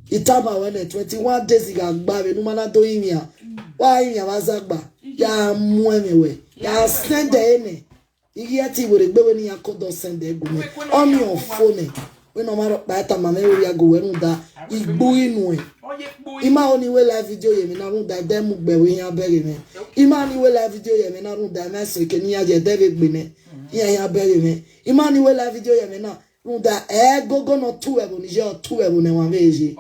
Itama when 21 days iga gba be no mana do imia. Wa imia bazagba. Ya muemewe. Ya send ene. Iyeti we gbe we ni akodo send e gume. On your phone. We no matter by time mama we ya go we no da igbo inu e. Ima oni we live video ye mi na run da dem gbe we yan bere me. Ima ni we live video ye mi na run da message ke ni ya je dere gbe ne. Ya bere me. Ima ni we live video ye mi na that go no 2 ebo ni je 2 ebo ne wan veje.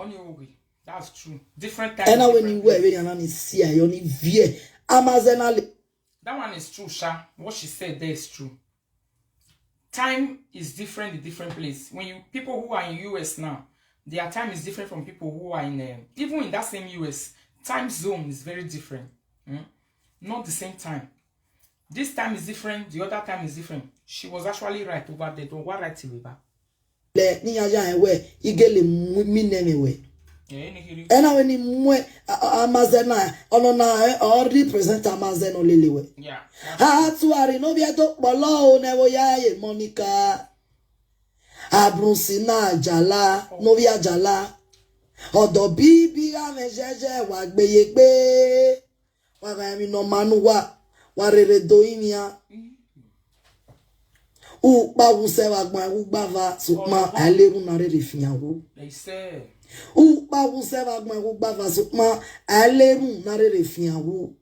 That's true. Different time. And when you wear you na see you ni vie amazonale. That one is true, Sha. What she said there is true. Time is different in different place. When you people who are in US now, their time is different from people who are in even in that same US. Time zone is very different. Not the same time. This time is different. The other time is different. She was actually right over there. Don't worry, right away back. Ni aja ewe igele minemewe. Ena we ni mwe amazena ono na o represent amazena lelewe. Yeah. Atuari no bia to polo ne wo ya ye Monica. Abrunsi na jala no bia jala. Odo bibi ga mejeje wa gbeye gbe. Wa ga mi no manu wa rere do inia. U ba wu se wa gba u gba va sukma aleru na re fiyanwo. They say. U ba wu se wa gba u gba va sukma aleru na re fiyanwo.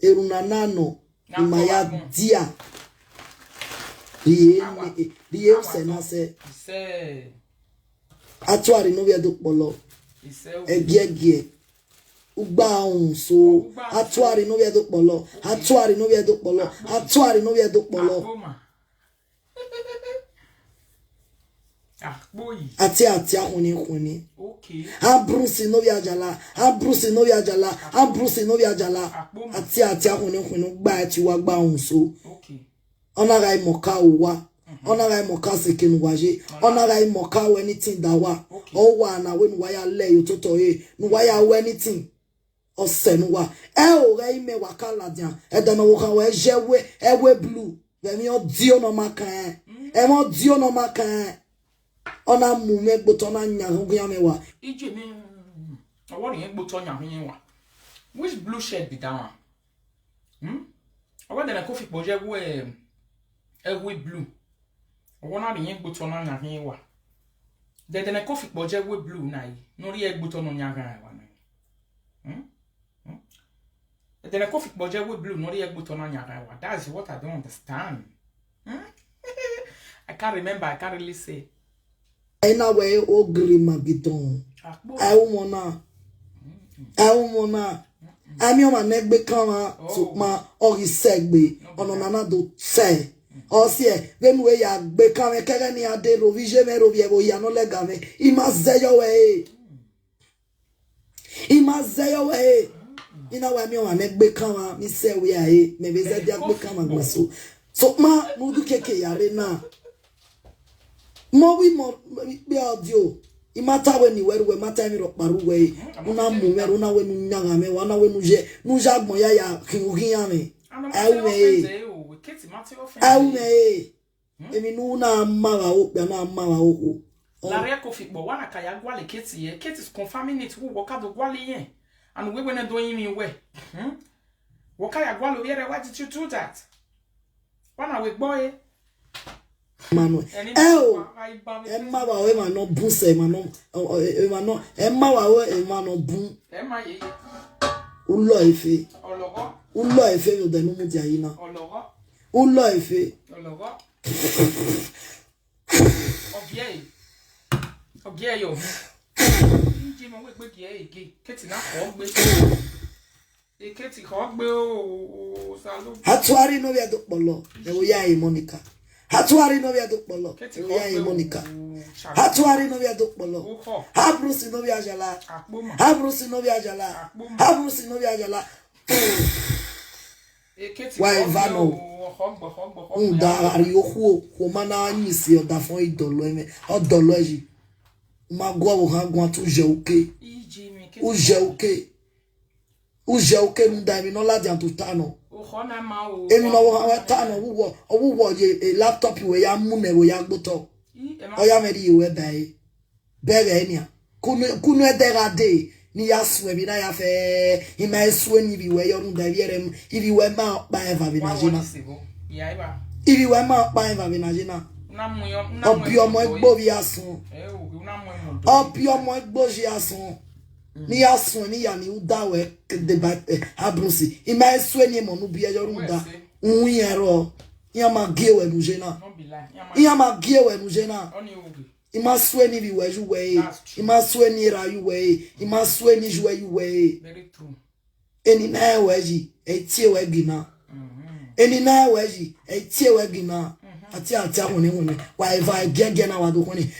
Eru na nano imaya dia. Riye se na se. Atuari no bia do polo. Egie. Ugba un so atuari no bia do polo. Atuari no bia do polo. Atuari no bia do polo. Ati ahuni. Okay. Abrusi no viajala. Ati ahuni gba ati wa gba unso. Okay. Onaga imoka uwa. Onaga imoka sekin waje. Onaga imoka anything da wa. O wa na we nu ya le yototo nu wa ya anything. O se nu wa. O ga ime wakala dia. E da no wo we jewe ewe blue. Vemi o dio no makan. E mo dio no makan. Ona mu me gboto na nya hu ya mewa. Ije me. Awori yen gboto nya hu yen wa. Which blue shirt be that one? Awori na coffee boje we blue. Awona be yen gboto na nya hu yen wa. De na coffee boje we blue na yi. No ri e gboto no nya gan wa na. De na coffee boje we blue no ri e gboto na nya gan wa. That's what I don't understand. I can't remember. I can't really say. Ina we o grima bidon. I wona. Ami o ma negbe kan ma sukma ori segbe ono nana do se. O si e venu we ya gbe kan me kere ni ade rovije me rovie bo ya no lega me. Ima zeyo we. Ina we mi o ma negbe kan ma mi se we ya e me be ze dia gbe kan ma gbaso. Sukma mudu keke yare na. Mo be audio. Imata we ni we mata mi rokparu we. Una mumer una we nu nyanga me wana we nu je. Nu jagmo ya kingugia me. Aume. Emi nu na mama o ya na mama o. La rea kofi bo wana kaya gwale keti ye. Keti is confirming it who woka do gwale ye. And we wena doing me we. Woka ya gwale yere, why did you do that? Wana we boy. Mano. Emma wa we ma no buse ma no. Emma wa we ma no bun. Emma ye. Ulo efe. Ologo. Ulo efe yo de no mu dia ina. Ologo. Ulo efe. Ologo. Ogie yo. Inji mo we gbe gie ege. Keti na ko gbe. E keti ko gbe o salu. Hatuari no via dokpolo. E wo ya e Monica. Hatuari no via dokpolo. E wo ya e Monica. Hatuari no via dokpolo. Habrusi no via jala. Habrusi no via jala. Habrusi no via jala. Why vano? Unda ari ohu o mana anyisi odafon idolo eme. Odolo eji. Magwa wo hangwa tu je oke. O je oke. O je oke nda mi no la di antutano. Emi no wo tano wo ye laptop we ya mune we ya gboto. Oya meri we dai. Bere enia. Kunu ederade ni ya swe bi na ya fe ima eswe ni bi we yo nda bierem ibi we ma pa eva bi na jina. Ibi we ma pa eva bi na jina. Obi omo egbo bi asun. Obi omo egbo ji asun. Ni asun ni ya ni udawe de ba abrusi. Ima eswe ni mo nu bi yo nda. Unwero. Ya ma gewe nu jena. Ya ma gewe nu jena. Ima swe ni biwe juwe. Ima swe ni ra yuwe. Ima swe ni juwe yuwe. Very true. Eni na weji etie we gina. Eni na weji etie we gina. Ati hone wa eva gege na wado hone.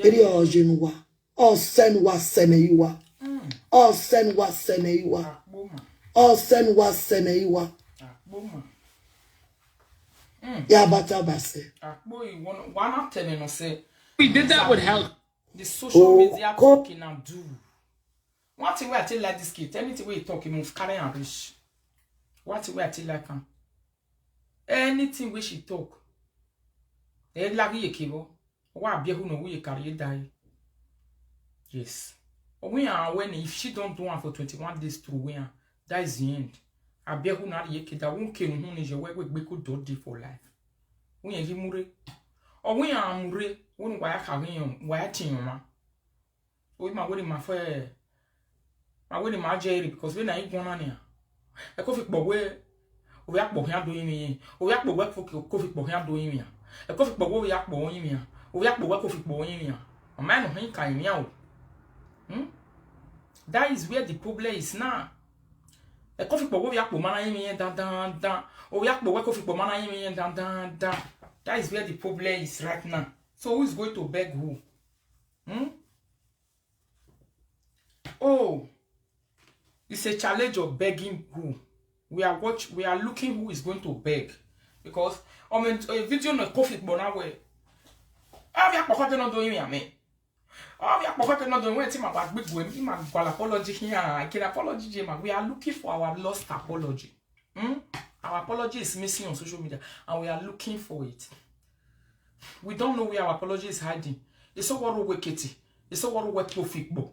Eri ojenwa. O senwa seneiwa. O senwa seneiwa. O senwa seneiwa. Yeah, but we did that with help. The social media talking and do. One thing where I tell like this kid, anything where you talk, you must carry and reach. One thing where I tell like him. Anything where she talk. They like you kibo. Why be who know we carry die? Yes. When if she don't do one for 21 days to win, that is the end. I be who not yet that won't kill who is your way we could do for life. When you mure or when I'm mure, when why having why ma. With my wedding, my fair. My wedding, my jerry, because when I eat one on a coffee boy, we are both doing me, or we are work for coffee boy doing me. A coffee boy, we are boy me, we are work coffee boy me. A man of him kind meow. That is where the problem is now. A coffee boy, we are mana me and dan, or we are coffee boy mana me and dan. That is where the problem is right now. So who is going to beg who? Oh, it's a challenge of begging who. We are looking who is going to beg. Because a video no coffee boy now way. I have not doing me. I have not doing anything about big women. My apology here. I can apology. We are looking for our lost apology. Our apology is missing on social media, and we are looking for it. We don't know where our apology is hiding. It's so what we Kitty. It's so what we coffee boy.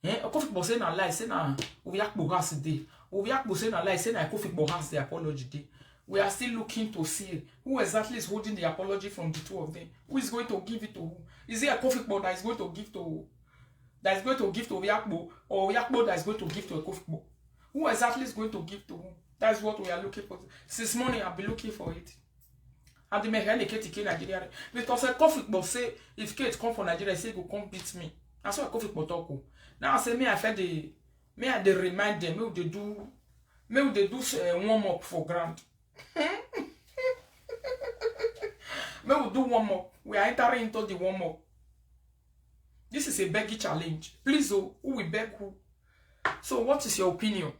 A coffee boy saying a lie, saying we are has day. We are saying a lie, saying a coffee boy has the apology day. We are still looking to see who exactly is holding the apology from the two of them. Who is going to give it to who? Is it a coffee boy that is going to give to Oyakbo, or Oyakbo that is going to give to a coffee boy? Who exactly is going to give to who? That's what we are looking for. Since morning, I've been looking for it. And the men Kate Nigeria. Because a coffee boy say, if Kate come from Nigeria, say go come beat me. That's why a coffee boy talk. Now I say me, I fed the they remind them, maybe they do warm up for grant. Maybe we do warm up. We are entering into the warm up. This is a begging challenge. Please, who will beg who? So, what is your opinion?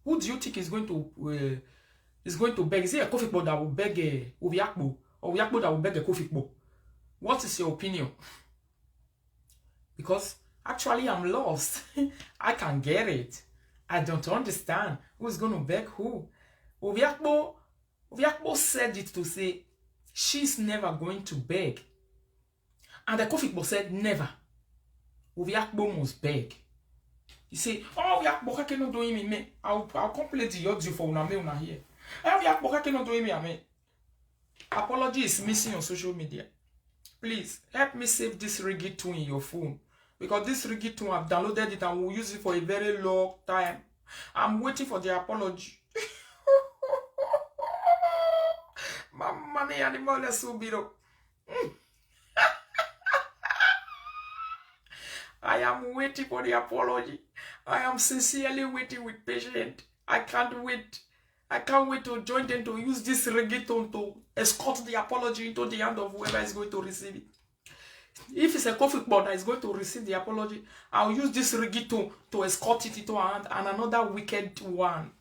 Who do you think is going to is going to beg? Is it a Kofi Kpo that will beg Obiakpo, or Obiakpo that will beg a Kofi Kpo? What is your opinion? Because actually I'm lost. I can't get it. I don't understand who's going to beg who. Obiakpo said it to say she's never going to beg. And the Kofi Kpo said never. Obiakpo must beg. He say, oh, Obiakpo cannot do me. I'll complete the audio for una here. Obiakpo cannot do me. Apology is missing on social media. Please help me save this reggaeton in your phone. Because this reggaeton, I've downloaded it and will use it for a very long time. I'm waiting for the apology. Mamma mia, animale subito. I am waiting for the apology. I am sincerely waiting with patience. I can't wait. I can't wait to join them to use this reggaeton to escort the apology into the hand of whoever is going to receive it. If it's a Kofi Kpo that is going to receive the apology, I'll use this reggaeton to escort it into her hand, and another wicked one.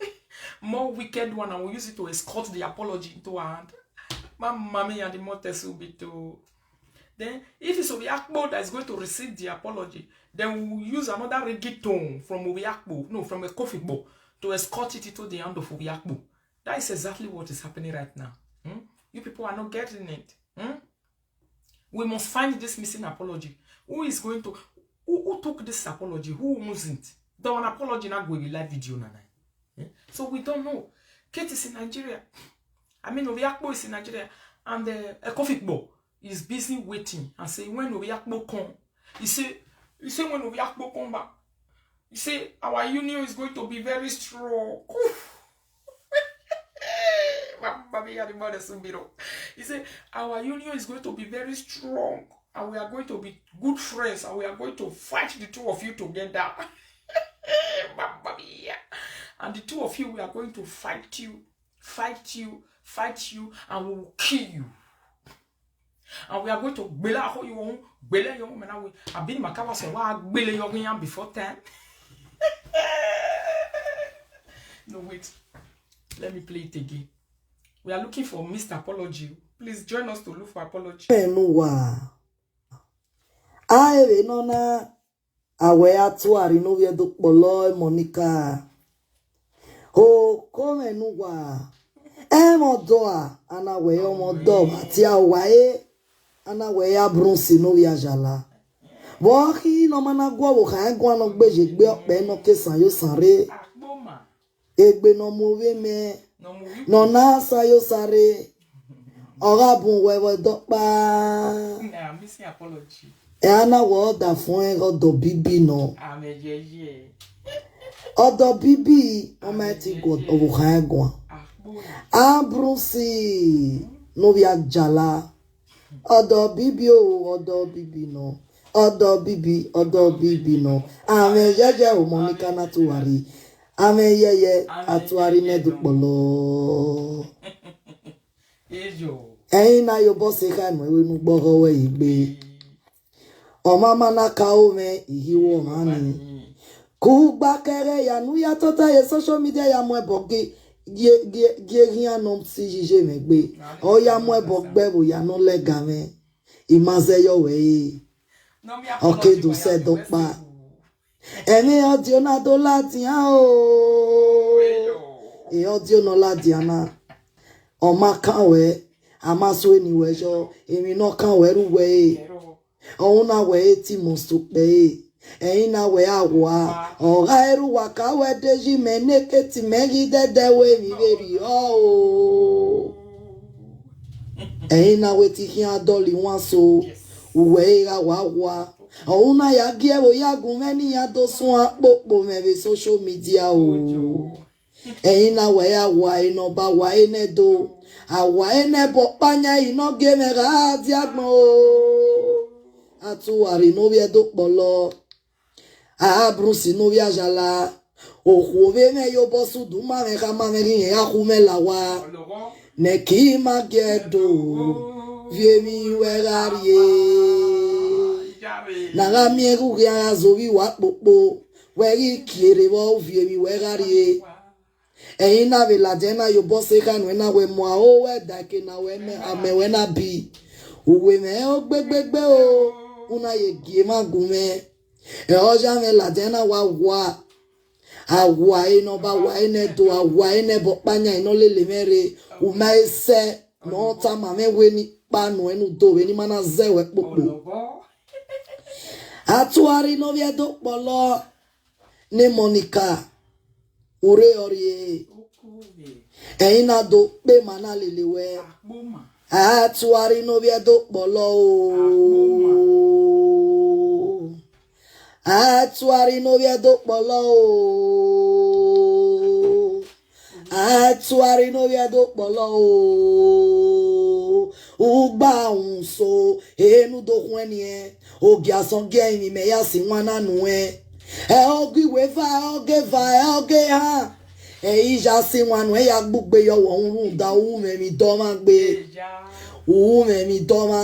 More wicked one, I will use it to escort the apology into her hand. Mamma mia, the Montes will be too. Then, if it's Obiakpo that is going to receive the apology, then we'll use another reggaeton from Obiakpo, no, from a Kofi Kpo, to escort it into the hand of Obiakpo. That is exactly what is happening right now. You people are not getting it. We must find this missing apology. Who is going to... Who took this apology? Who wasn't? The one apology not going to be live video. So we don't know. Kate is in Nigeria. I mean, Obiakpo is in Nigeria. And a Kofi Kpo is busy waiting and saying, when Obiakpo come, he say when Obiakpo come back, he say our union is going to be very strong. He said our union is going to be very strong, and we are going to be good friends, and we are going to fight the two of you together. And the two of you, we are going to fight you, and we will kill you. And we are going to bela you and I've been Makawa say why before time. No, wait. Let me play it again. We are looking for Mr. Apology. Please join us to look for apology. I nona awe atuari no vie do polo Monica. Oh, come nuwa. Modoa anawe omodo atia wae anawe ya brunsi no via jala. Bohi no mana gwa wo kan gwa no gbeje gbe ope no kesan yo sanre. Egbe no move me. No na sayo sare. Ora bun wewe dokpa. I'm missing apology. Ana wo da fun e odo bibi no. Amejeje. Odo bibi o ma ti god owo kan gwa. Abrusi no via jala. Odo bibi o odo bibi no. Odo bibi no. Amejeje o Monica na tuwari. Ame yeye atuari nedupolo. Ejo. Na yo boss e kai mo we nu gboro we igbe. O mama na ka o me ihiwo mani. Ku gba kere ya nu ya tota ye social media ya mo eboge gie rian no si jije me gbe. O ya mo ebogbe bo ya no lega me. Imaze yo we. Okay, do se do pa. Emi audio na do latia o. E audio no ladiana. O ma kan we, ama so anywhere jo. Emi no kan we ru we. O na we ti mo so pe. Eyin na we awa. O ga eru wa ka we deji me neketi megi dede we mi beri o. Eyin na we ti hin adoli wan so. Uwe ga wa. Ona ya giewo ya gumeni ya dosun apopo mebe social media o. Eyin na we ya wa ino ba wa enedo. Awa enebo panya ino game ga ti agbon o. Atu ari no vie do polo. Abrusi no via jala. O ve me yo bosu duma me kama me rin ya kume lawa. Neki magedo. Vie mi wegarie. Naga miegu ya zovi wa popo. Wegi kire wo vie mi wegarie. Eina vela dena yo bosse kan wena we mo o we da ke na we me ame we na bi uwe me o gbegbe o una ye gie ma gume e o ja me la dena wa awa ino ba wa ine do awa ine bo panya ino lele mere u ma ese no ta ma me we ni pa no enu do we ni mana ze we popo atuari no vie do polo ne Monica ore orie eina do pe mana lelewe atuari no vie do polo atuari no vie do polo atuari no vie do polo ugba unso enu do hwenie ogi asonge mi me ya si wana nu e ogi we va oge ha ija si wanu e ya gbugbe yo wo run da wu me mi do ma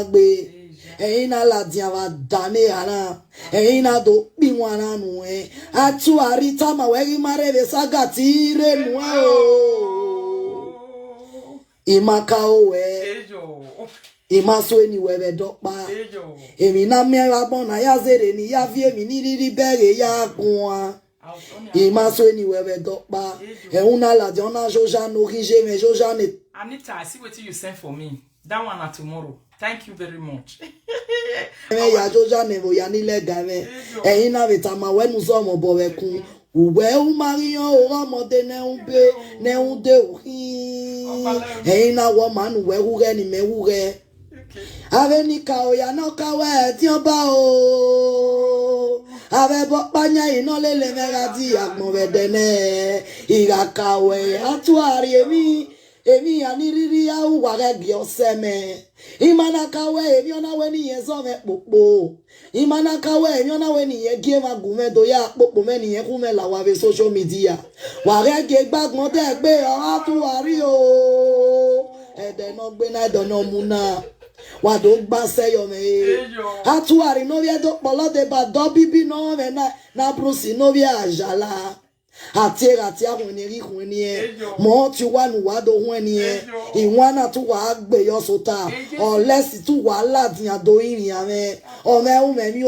gbe eina la dia va dane ana eina do bi wana nu e atu arita ma we mare be sagati re nu o imaka o we imaso eni webe dokpa emi na mera bona ya zere ni ya vie mi ni riri bere ya kunwa imaso eni webe dokpa e una la de ona joja no rije me joja ne Anita, I see what you sent for me. That one at tomorrow. Thank you very much. me ya joja ne bo ya ni lega me e ina vitama wenu so mo bo we kun uwe u marion o amode ne unbe ne unde o e ina wo manu we hu re ni me hu re ave ni ka o ya no ka we ti o ba o ave bo panya ino lele mera di agbon vedene ira ka we atuari emi ani riri ya u wa re gi oseme imana ka we emi ona we ni yen so me popo imana ka we emi ona we ni yen gie ma gume do ya popo me ni yen ku me la wa be social media wa re ge gbagbon de gbe o atuari o ede no gbe na do no muna wa do gba se yo me atuari no vie do polo de ba do bibi no me na brusi no vie ajala atira ti ahun ni ri hun ni e mo ti wa nu wa do hun ni e iwana tu wa gbe yo sota unless tu wa ladin ado irin ame o me u me mi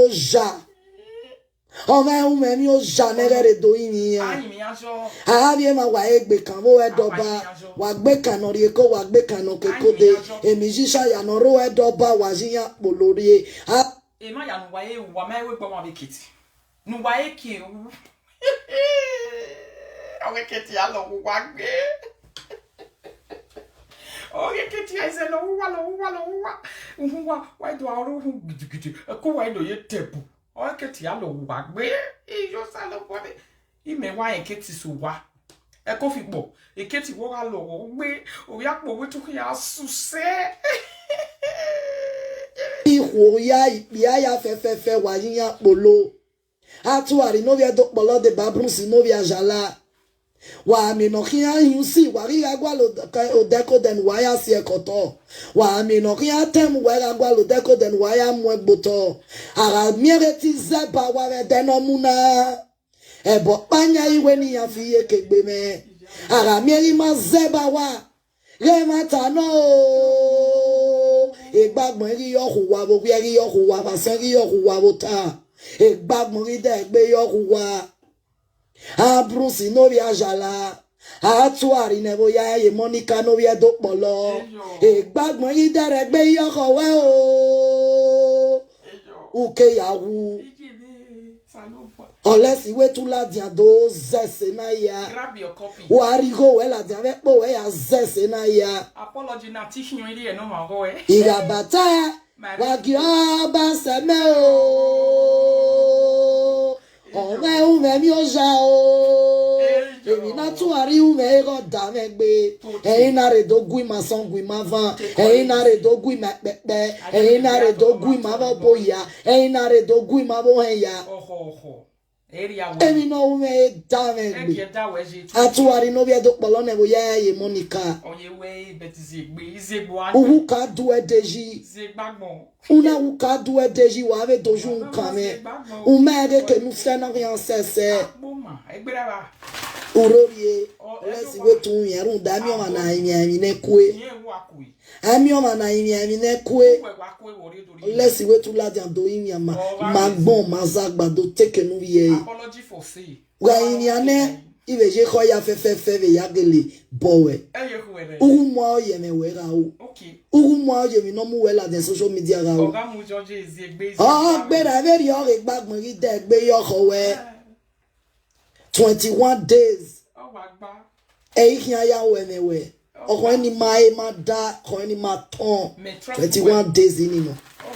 o ja negere do irin avie ma wa egbe kan wo edoba wa gbe kan ori eko wa gbe kan o kekode emi jisha ya no ro edoba wa jiyan polori e ma ya nu wa e wa ma we gbo ma be kiti nu wa e ki Oge keti ya lo wa gbe oge keti ya se lo wa why do aru hu gidi ko why do ye tebu oge keti ya lo wa gbe e yo sa lo bo e me wa en keti so wa e ko fi po e keti wo ga lo gbe o ya po we tu ya su se iho ya fe wa yin polo atuari no vie do polo de babrunsi no vie ajala wa mi no kia yusi wa ri agwa lo o deko den wa ya si ekoto wa mi no kia tem wa agwa lo deko den wa ya mu egboto ara miere ti zeba wa re den omuna ebo panya iwe ni ya fi ye kegbe me ara mieri ma zeba wa re mata no egbagbon ri yo huwa bo ri yo huwa ba se ri yo huwa bo ta egbagbon ri de gbe yo huwa abrusi no via jala atuari ne boya ye Monica no via do polo egbagbon ri de re gbe yo ko we o uke yawu unless we tu la dia do zese na ya grab your copy wa ri go we la dia ve po we ya zese na ya apology na ti hin ile no ma go e irabata wa gi oba seme o ọ̀rẹ́ ume mi o ja o èmi na tu ari ume go da me gbe ẹ̀yin na re do gui ma son gui ma van ẹ̀yin na re do gui ma pepe ẹ̀yin na re do gui ma bo ya ẹ̀yin na re do gui ma bo hen ya èmi no ume da me gbe atuari no vie do polo ne bo ya ye Monica uhu ka du edeji una u ka du edeji wa ave doju nkame umere ke nu se na rien cesse Urorie. Lesi wetu yeru dami oma na imi nekwe. Ami oma na imi nekwe. Lesi wetu la diando imi ama. Magbon mazagba do teke nu ye. Apology for say. Wa imi ane. Ibe je khoya fe ve yagele bowe. Ugu mo ye me we ga o. Okay. Ugu mo ye mi no mu we la den social media ga o. Oga mu George is egbe. Oh, gbe na very o re gbagbon ri de gbe yo khowe. 21 days. Oh wa gba. Eyikin aya we me we. Okon ni ma da, okon ni ma ton. 21 days ini no. Oh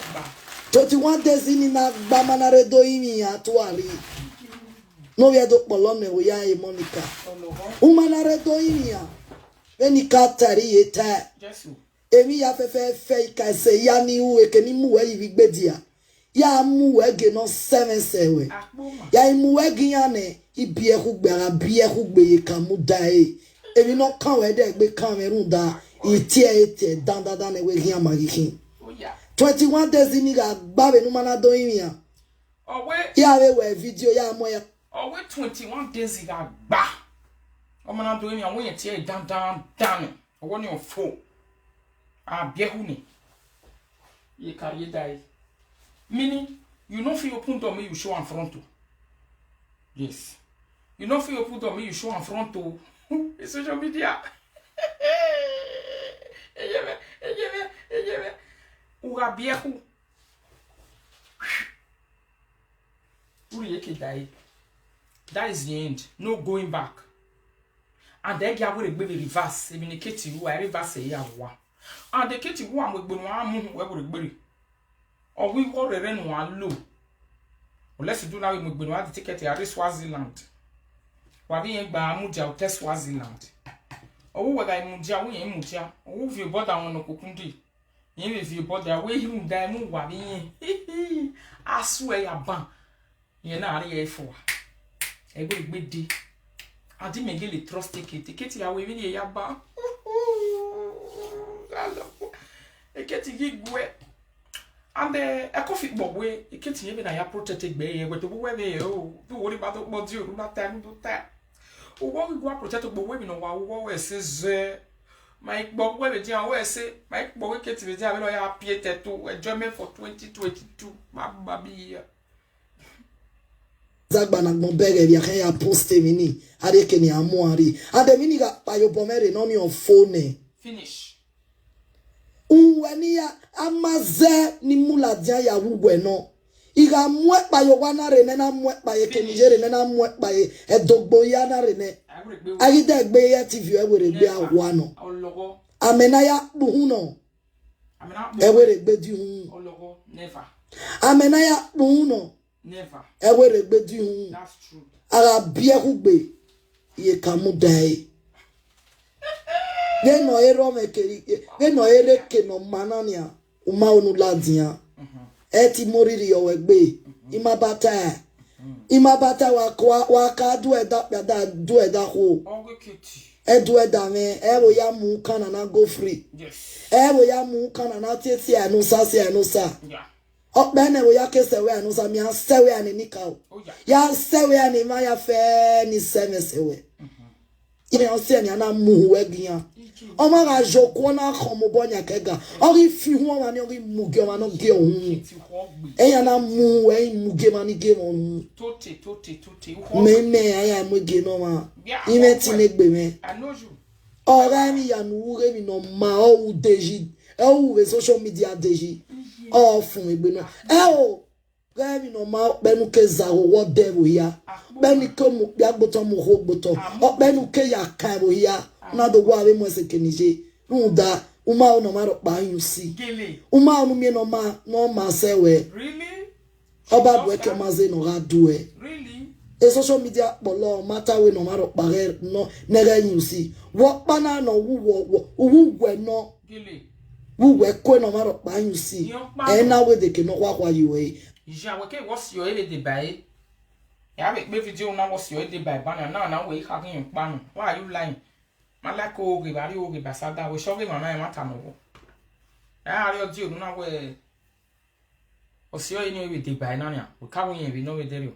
gba. 21 days ini na gba manare do imi ya to ari. No we do polo me we ya e Monica. Umanare do imi ya. Eni ka tari eta. Jesu. Emi ya fe ka se ya ni u e ke ni mu we yi gbedia. Ya mu we ge no 7 sewe. Ya mu we ge ya ne ibi e ku gbara bi e ku gbe ye kan mu dai. Emi no kan we de gbe Cameroon da itie dan ne we ge amagi kin. Oh yeah. 21 days ni ga gba be nu mana do imi ya. Oh wait. Ya we video ya mo ya. Oh wait 21 days ga gba. O mana do imi awon yen tie dan. O woni on fo. Ah biehu ni. Ye carry die. Meaning, you know feel open to me, you show in front to. Yes. You know feel open to me, you show in front to. It's social media. Ura biehu. Uri eke die. That is the end. No going back. And then you will be reverse. Even the kitty who I reverse ya wa. And the kitty who am we be or we call the rain one low. Let's do now with the ticket at Swaziland. Wabi ba muja or Swaziland. Or what I muja we muja, or if you bought on no kukundi. If you bought their way, you die move wabi. I swear ya ban. You're not here for a good big D. I didn't get a trust ticket. Ya we really ya ban. A kitty gig wet. And a coffee bob way, a kitty even I protected bay with the way oh, do worry about what you not time to that. Oh, what we go protected by women or what says Mike Bob Webber, where say Mike Bob Kitty with I appeared to enjoyment for 2022. My baby. Zagba na gbonbere bi akan ya post mini adeke ni amuari ade mini ga payo bomere no mi on phone Finish. Unweni ya amaze ni mula dia ya wugwe no iga mwe payo wana rene na mwe paye kenijere na mwe paye edogbo ya na rene agide egbe ya tv e were gbe awa no amena ya buhu no e were gbe di hu Ologo never. amena ya buhu no Never. e were gbe di hu That's true. ara bia hugbe ye kamu dai de no ero mekeri de no ere ke no manania uma onu ladia eti moriri yo egbe imabata wa ka du eda ho Ogo kitty. edu eda me ero ya mu kana na go free Yes. ero ya mu kana na tete anu sa Yeah. okbene wo ya kese we anu sa mi an sewe ani nikao Oh yeah. ya sewe ani ma ya fe ni semesewe ile on se ni ana mu we gian o ma ga joko na khomo bonya kega ori fi hu ma ni ori muge ma no ge ohun e ya na mu we muge ma ni ge ohun Tote. me aya mu ge no ma ime ti ne gbe me I know you. ora mi ya nu re mi no ma o deji e o we social media deji o fun egbe no o re mi no ma benu ke za wo devil ya beni ko mu ya gboto mu ho gboto o benu ke ya kan wo ya na do wa we mo se kenije nda uma no ma ro pa yin si Gele. uma no mi no ma se we Really? oba bo ke ma ze no ga du e Really? e social media polo mata we no ma ro pa re no nega yin si wo pa na no wu gwe no Gele. wu we ko no ma ro pa yin si e na we de ke no kwa you e Ja, we ke what's your ele de bae? Ya be video na what's your ele de bae bana na we ka kin pa no. Why are you lying? Malako o ge basada we show ma na mata no. Ya ari o di o na we o si o ni we de bae na we ka we no we there.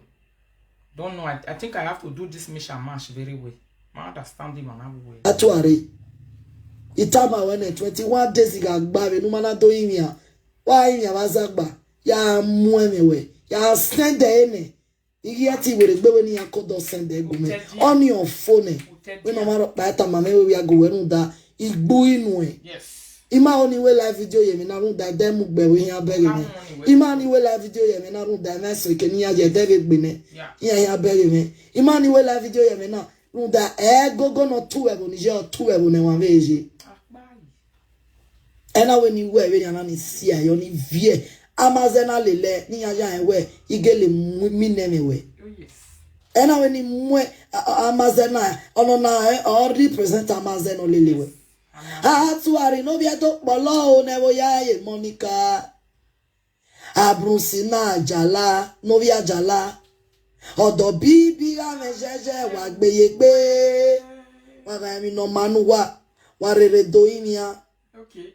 Don't know. I think I have to do this mission match very well. I understand him and way. Atuari. Itama wene 21 days igagbabe numana do imia. Wa imia bazagba. Ya muemewe. Ya sende ene. Igiyati were gbewe ni yakodo sende gume. On your phone. We no maro paeta mame we ya go wenu da igbu inu e. Yes. Ima oni we live video ye me na run da dem gbe we ya bere me. Ima ni we live video ye me na run da me so ke ni ya je debe gbe ne. Ya bere me. Ima ni we live video ye me na run da gogo no tu ebo ni je tu ebo ne wan veje. Ena we ni we ya na ni sia yo ni vie. Amazena lele ni ya enwe igele mineme we. Oh yes. Ena we ni mwe Amazena ono na o represent Amazena lele we. Atuari no bia to polo o ne wo ya ye Monica. Abrusina jala no bia jala. Odo bibi ga mejeje wa gbeyegbe. Wa ga mi no manu wa rere do imia. Okay.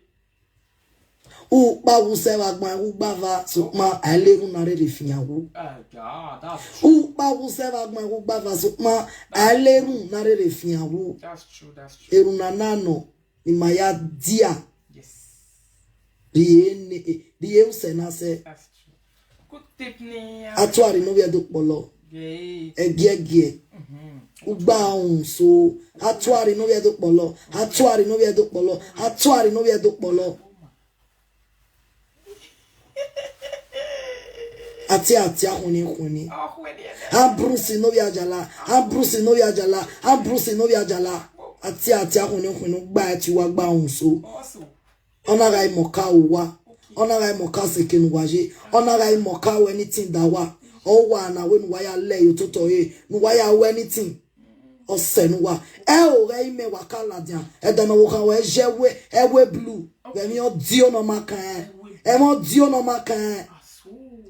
U ba wu se wa gban u gbava so ma alerun na rere fiyanwo. God, that's true. U ba wu se wa gban u gbava so ma alerun na rere fiyanwo. That's true, that's true. Eruna nano ni maya dia. Yes. Riye usena se. That's true. Good tip ni. Atuari no bia do polo. Yeah. Egie. Ugba un so atuari no bia do polo. Atuari no bia do polo. Atuari no bia do polo. Ati ahuni. Abrusi no bia jala. Abrusi no bia jala. Abrusi no bia jala. Ati ahuni gba ti wa gba un so. Ona ga imoka uwa. Ona ga imoka sekenu waje. Ona ga imoka anything da wa. O wa na we nu wa ya le yo toto ye. Nu wa ya anything. O se nu wa. O ga ime wa kala dia. E da no wo kan we jewe ewe blue. We mi o di ono makan. E mo di ono makan.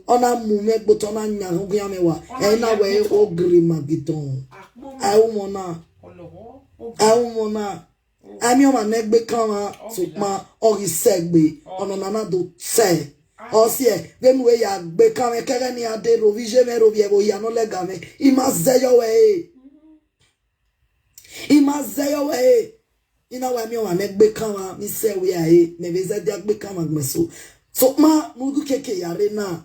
Ona mu me gboto na nya hu ya mewa. E na we o gri magidon. A u mona. Ami o ma negbe kan ma so ma ori segbe. Ono nana do se. O si e ve mu ya gbe kan me kere ni ade rovije me rovie bo ya no lega me. Ima zeyo we. Ina wa mi o ma negbe kan ma mi se we ya e. Me be ze dia gbe kan ma gbe so. So ma mu du keke yare na.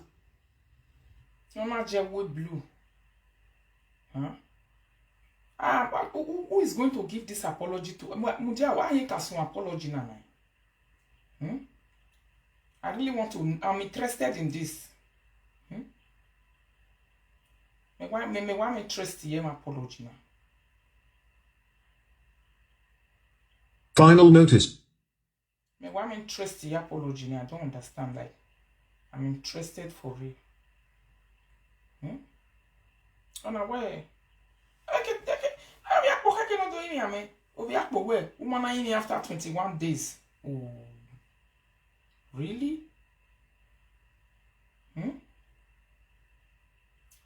Mama Jewe Blue. Huh? But who is going to give this apology to? Mudia, why you can some apology now? I really want to. I'm interested in this. Why I'm interested in apology now? Final notice. Why I'm interested in apology now? I don't understand. Like, I'm interested for real. On a way. After 21 days. Oh. Really?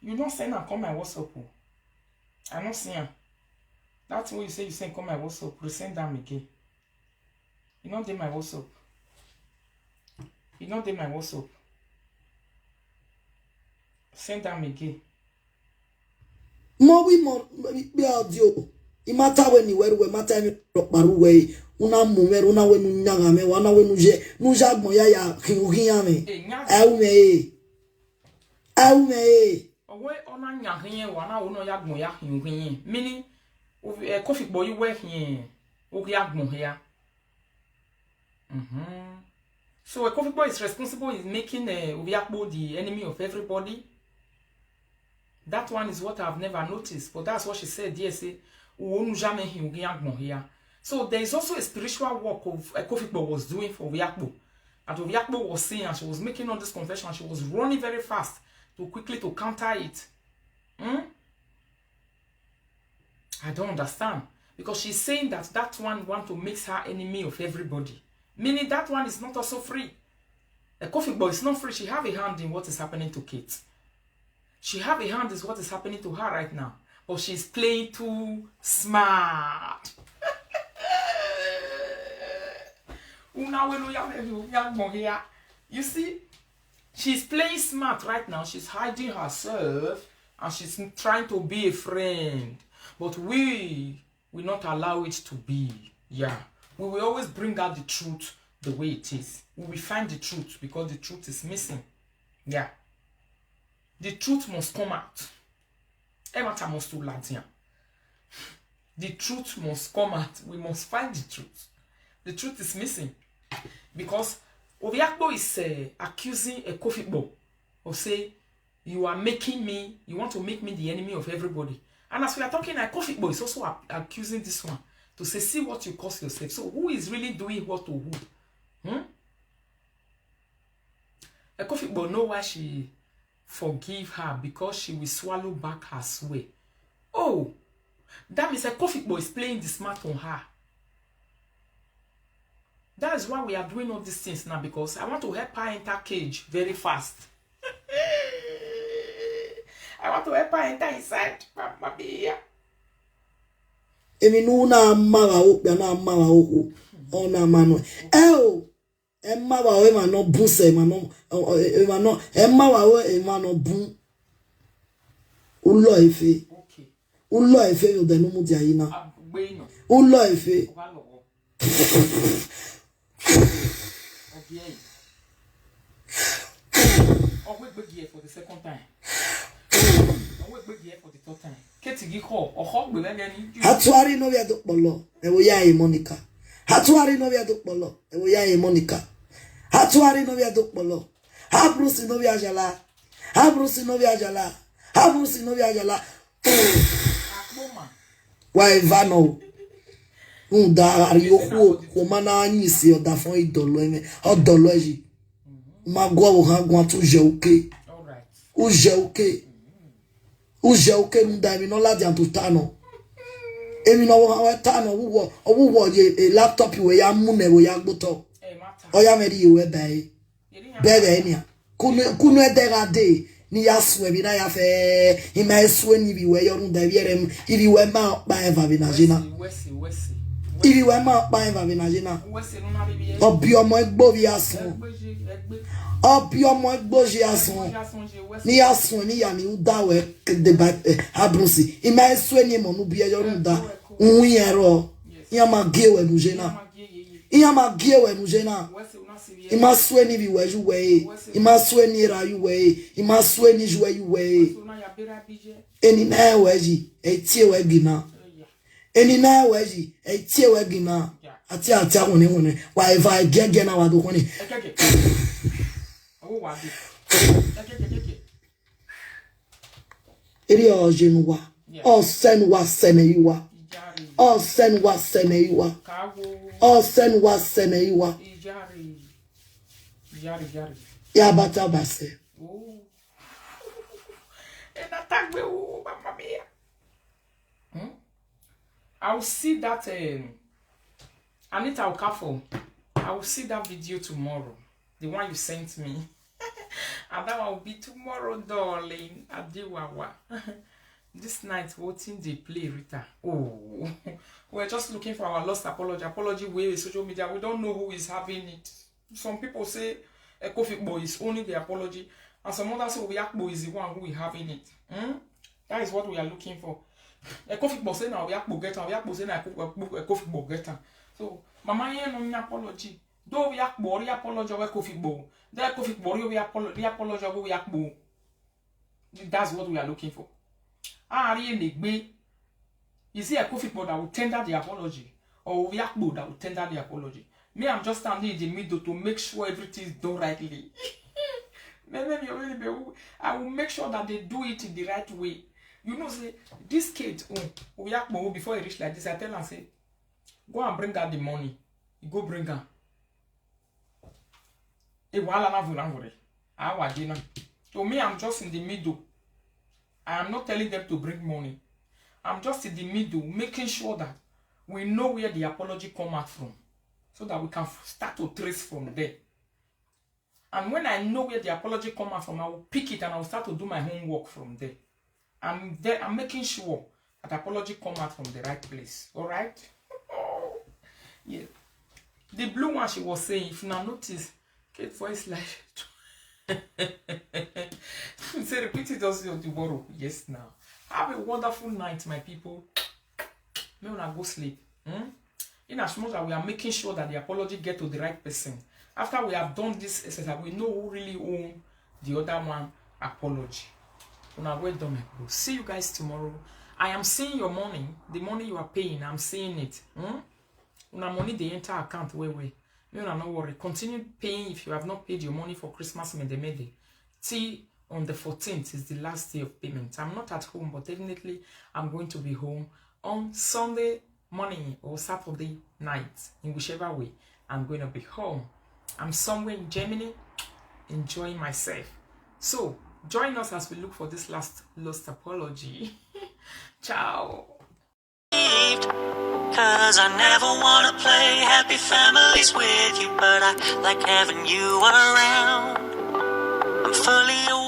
You don't send and call my WhatsApp. I don't see him. That's what you say you send call my WhatsApp. Resend them again. You don't do my WhatsApp. Send them again. Mo be audio. Imata we ni weru we mata mi paru we una mumeru una we nunyanga me wana we nuja gbon ya kinyan me. Au me. Owe ona nyahin wana wo no ya gbon ya kinyan. Meaning coffee boy you we hin. O ya gbon here. So a coffee boy is responsible in making Oviakpo the enemy of everybody. That one is what I've never noticed, but that's what she said. Yes, so there is also a spiritual work of Kofi was doing for Oviakpo. And Oviakpo was saying, and she was making all this confession, and she was running very fast to quickly to counter it. I don't understand, because she's saying that one want to make her enemy of everybody, meaning that one is not also free. A Kofi boy is not free. She have a hand in what is happening to Kate. She have a hand in what is happening to her right now. But she's playing too smart. You see, she's playing smart right now. She's hiding herself and she's trying to be a friend. But we will not allow it to be. Yeah. We will always bring out the truth the way it is. We will find the truth because the truth is missing. Yeah. The truth must come out. The truth must come out. We must find the truth. The truth is missing. Because Obiakpo is accusing a Kofi of say, you are making me, you want to make me the enemy of everybody. And as we are talking, a Kofi is also accusing this one to say, see what you cause yourself. So who is really doing what to who? A Kofi know why she forgive her, because she will swallow back her swear. Oh, that means a Kofi is playing the smart on her. That is why we are doing all these things now, because I want to help her enter cage very fast. I want to help her enter inside. Mama Mia. Emi nuna mara o na mara o ona mano. Oh, emma wa we ma no bun se ma no ma no emma wa we ma no bun. Ulo efe. Okay. Ulo efe yo de no mu dia yi na. Agbe no. Ulo efe. Oh, wait, big year for the second time. Oh, wait, big year for the third time. Ketigi ho, or hog with any. Hatuari no via do polo, e wo ya e Monica. Hatuari no via do polo, e wo ya e Monica. Hatuari no via do polo. Habrusi no via jala. Habrusi no via jala. Habrusi no via jala. Why vano? Da arioko ko mana anyi si oda fon idolo eme odolo eji ma gwo ha gwa tu je oke all right u je oke nda mi no ladi an to tano emi no wa tano wo ye laptop we ya mu ne we ya gboto oya meri we bebe enia kunu edegade ni ya swe bi na ya fe ima eswe ni bi we yo nda bi erem ibi we ma pa eva bi na jina Ibi we ma pa en va venagina. Obi omo egbo bi asun. Obi omo egbo ji asun. Ni asun ni ya ni uda we de ba abrusi. Ima eswe ni mo nu bi eyo nda. Unwi ero. Ya ma gie we nu jena. Ya ma gie we nu jena. Ima swe ni bi we ju we. Ima swe ni ra yu we. Ima swe ni ju yu we. Eni na we ji. Etie we gina. Eni na weji etie we gina ati woni wa eva gege na wa do koni owo wa bi eri ojenwa o sen wa seneyiwa o sen wa seneyiwa o sen wa seneyiwa jari ya bata base oh ena tagbe o mama mia. I will see that Anita Okafor. I will see that video tomorrow. The one you sent me. And that one will be tomorrow, darling. Adiwawa. This night, watching the play, Rita. Oh. We're just looking for our lost apology. Apology way social media. We don't know who is having it. Some people say a Kofi is only the apology. And some others say Obiakpo is the one who is having it. That is what we are looking for. A Kofi say now Obiakpo get her. Obiakpo say now a Kofi get her. So, Mama yen no apology. Do Obiakpo apology we Kofi. There Kofi we apology we Obiakpo. That's what we are looking for. Is it a Kofi that will tender the apology, or Obiakpo that will tender the apology? Me, I'm just standing in the middle to make sure everything is done rightly. I will make sure that they do it in the right way. You know, say this kid, Obiakpo, before he reach like this, I tell him, say, go and bring out the money. You go bring her. To me, I'm just in the middle. I am not telling them to bring money. I'm just in the middle, making sure that we know where the apology come out from, so that we can start to trace from there. And when I know where the apology come out from, I will pick it and I will start to do my homework from there. I'm making sure that apology come out from the right place. All right? Oh, yeah. The blue one she was saying, if you now notice, Kate voice like say repeat it also tomorrow. Yes, now. Have a wonderful night, my people. May una go sleep. In as much as we are making sure that the apology get to the right person. After we have done this exercise, we know who really own the other one apology. Una well done, bro. See you guys tomorrow. I am seeing your money. The money you are paying, I'm seeing it. Una money the enter account way. Una no worry. Continue paying if you have not paid your money for Christmas Mede. Till on the 14th is the last day of payment. I'm not at home, but definitely I'm going to be home on Sunday morning or Saturday night. In whichever way, I'm going to be home. I'm somewhere in Germany enjoying myself. So join us as we look for this last lost apology. Ciao. Cause I never wanna play happy families with you, but I like having you around. I'm fully aware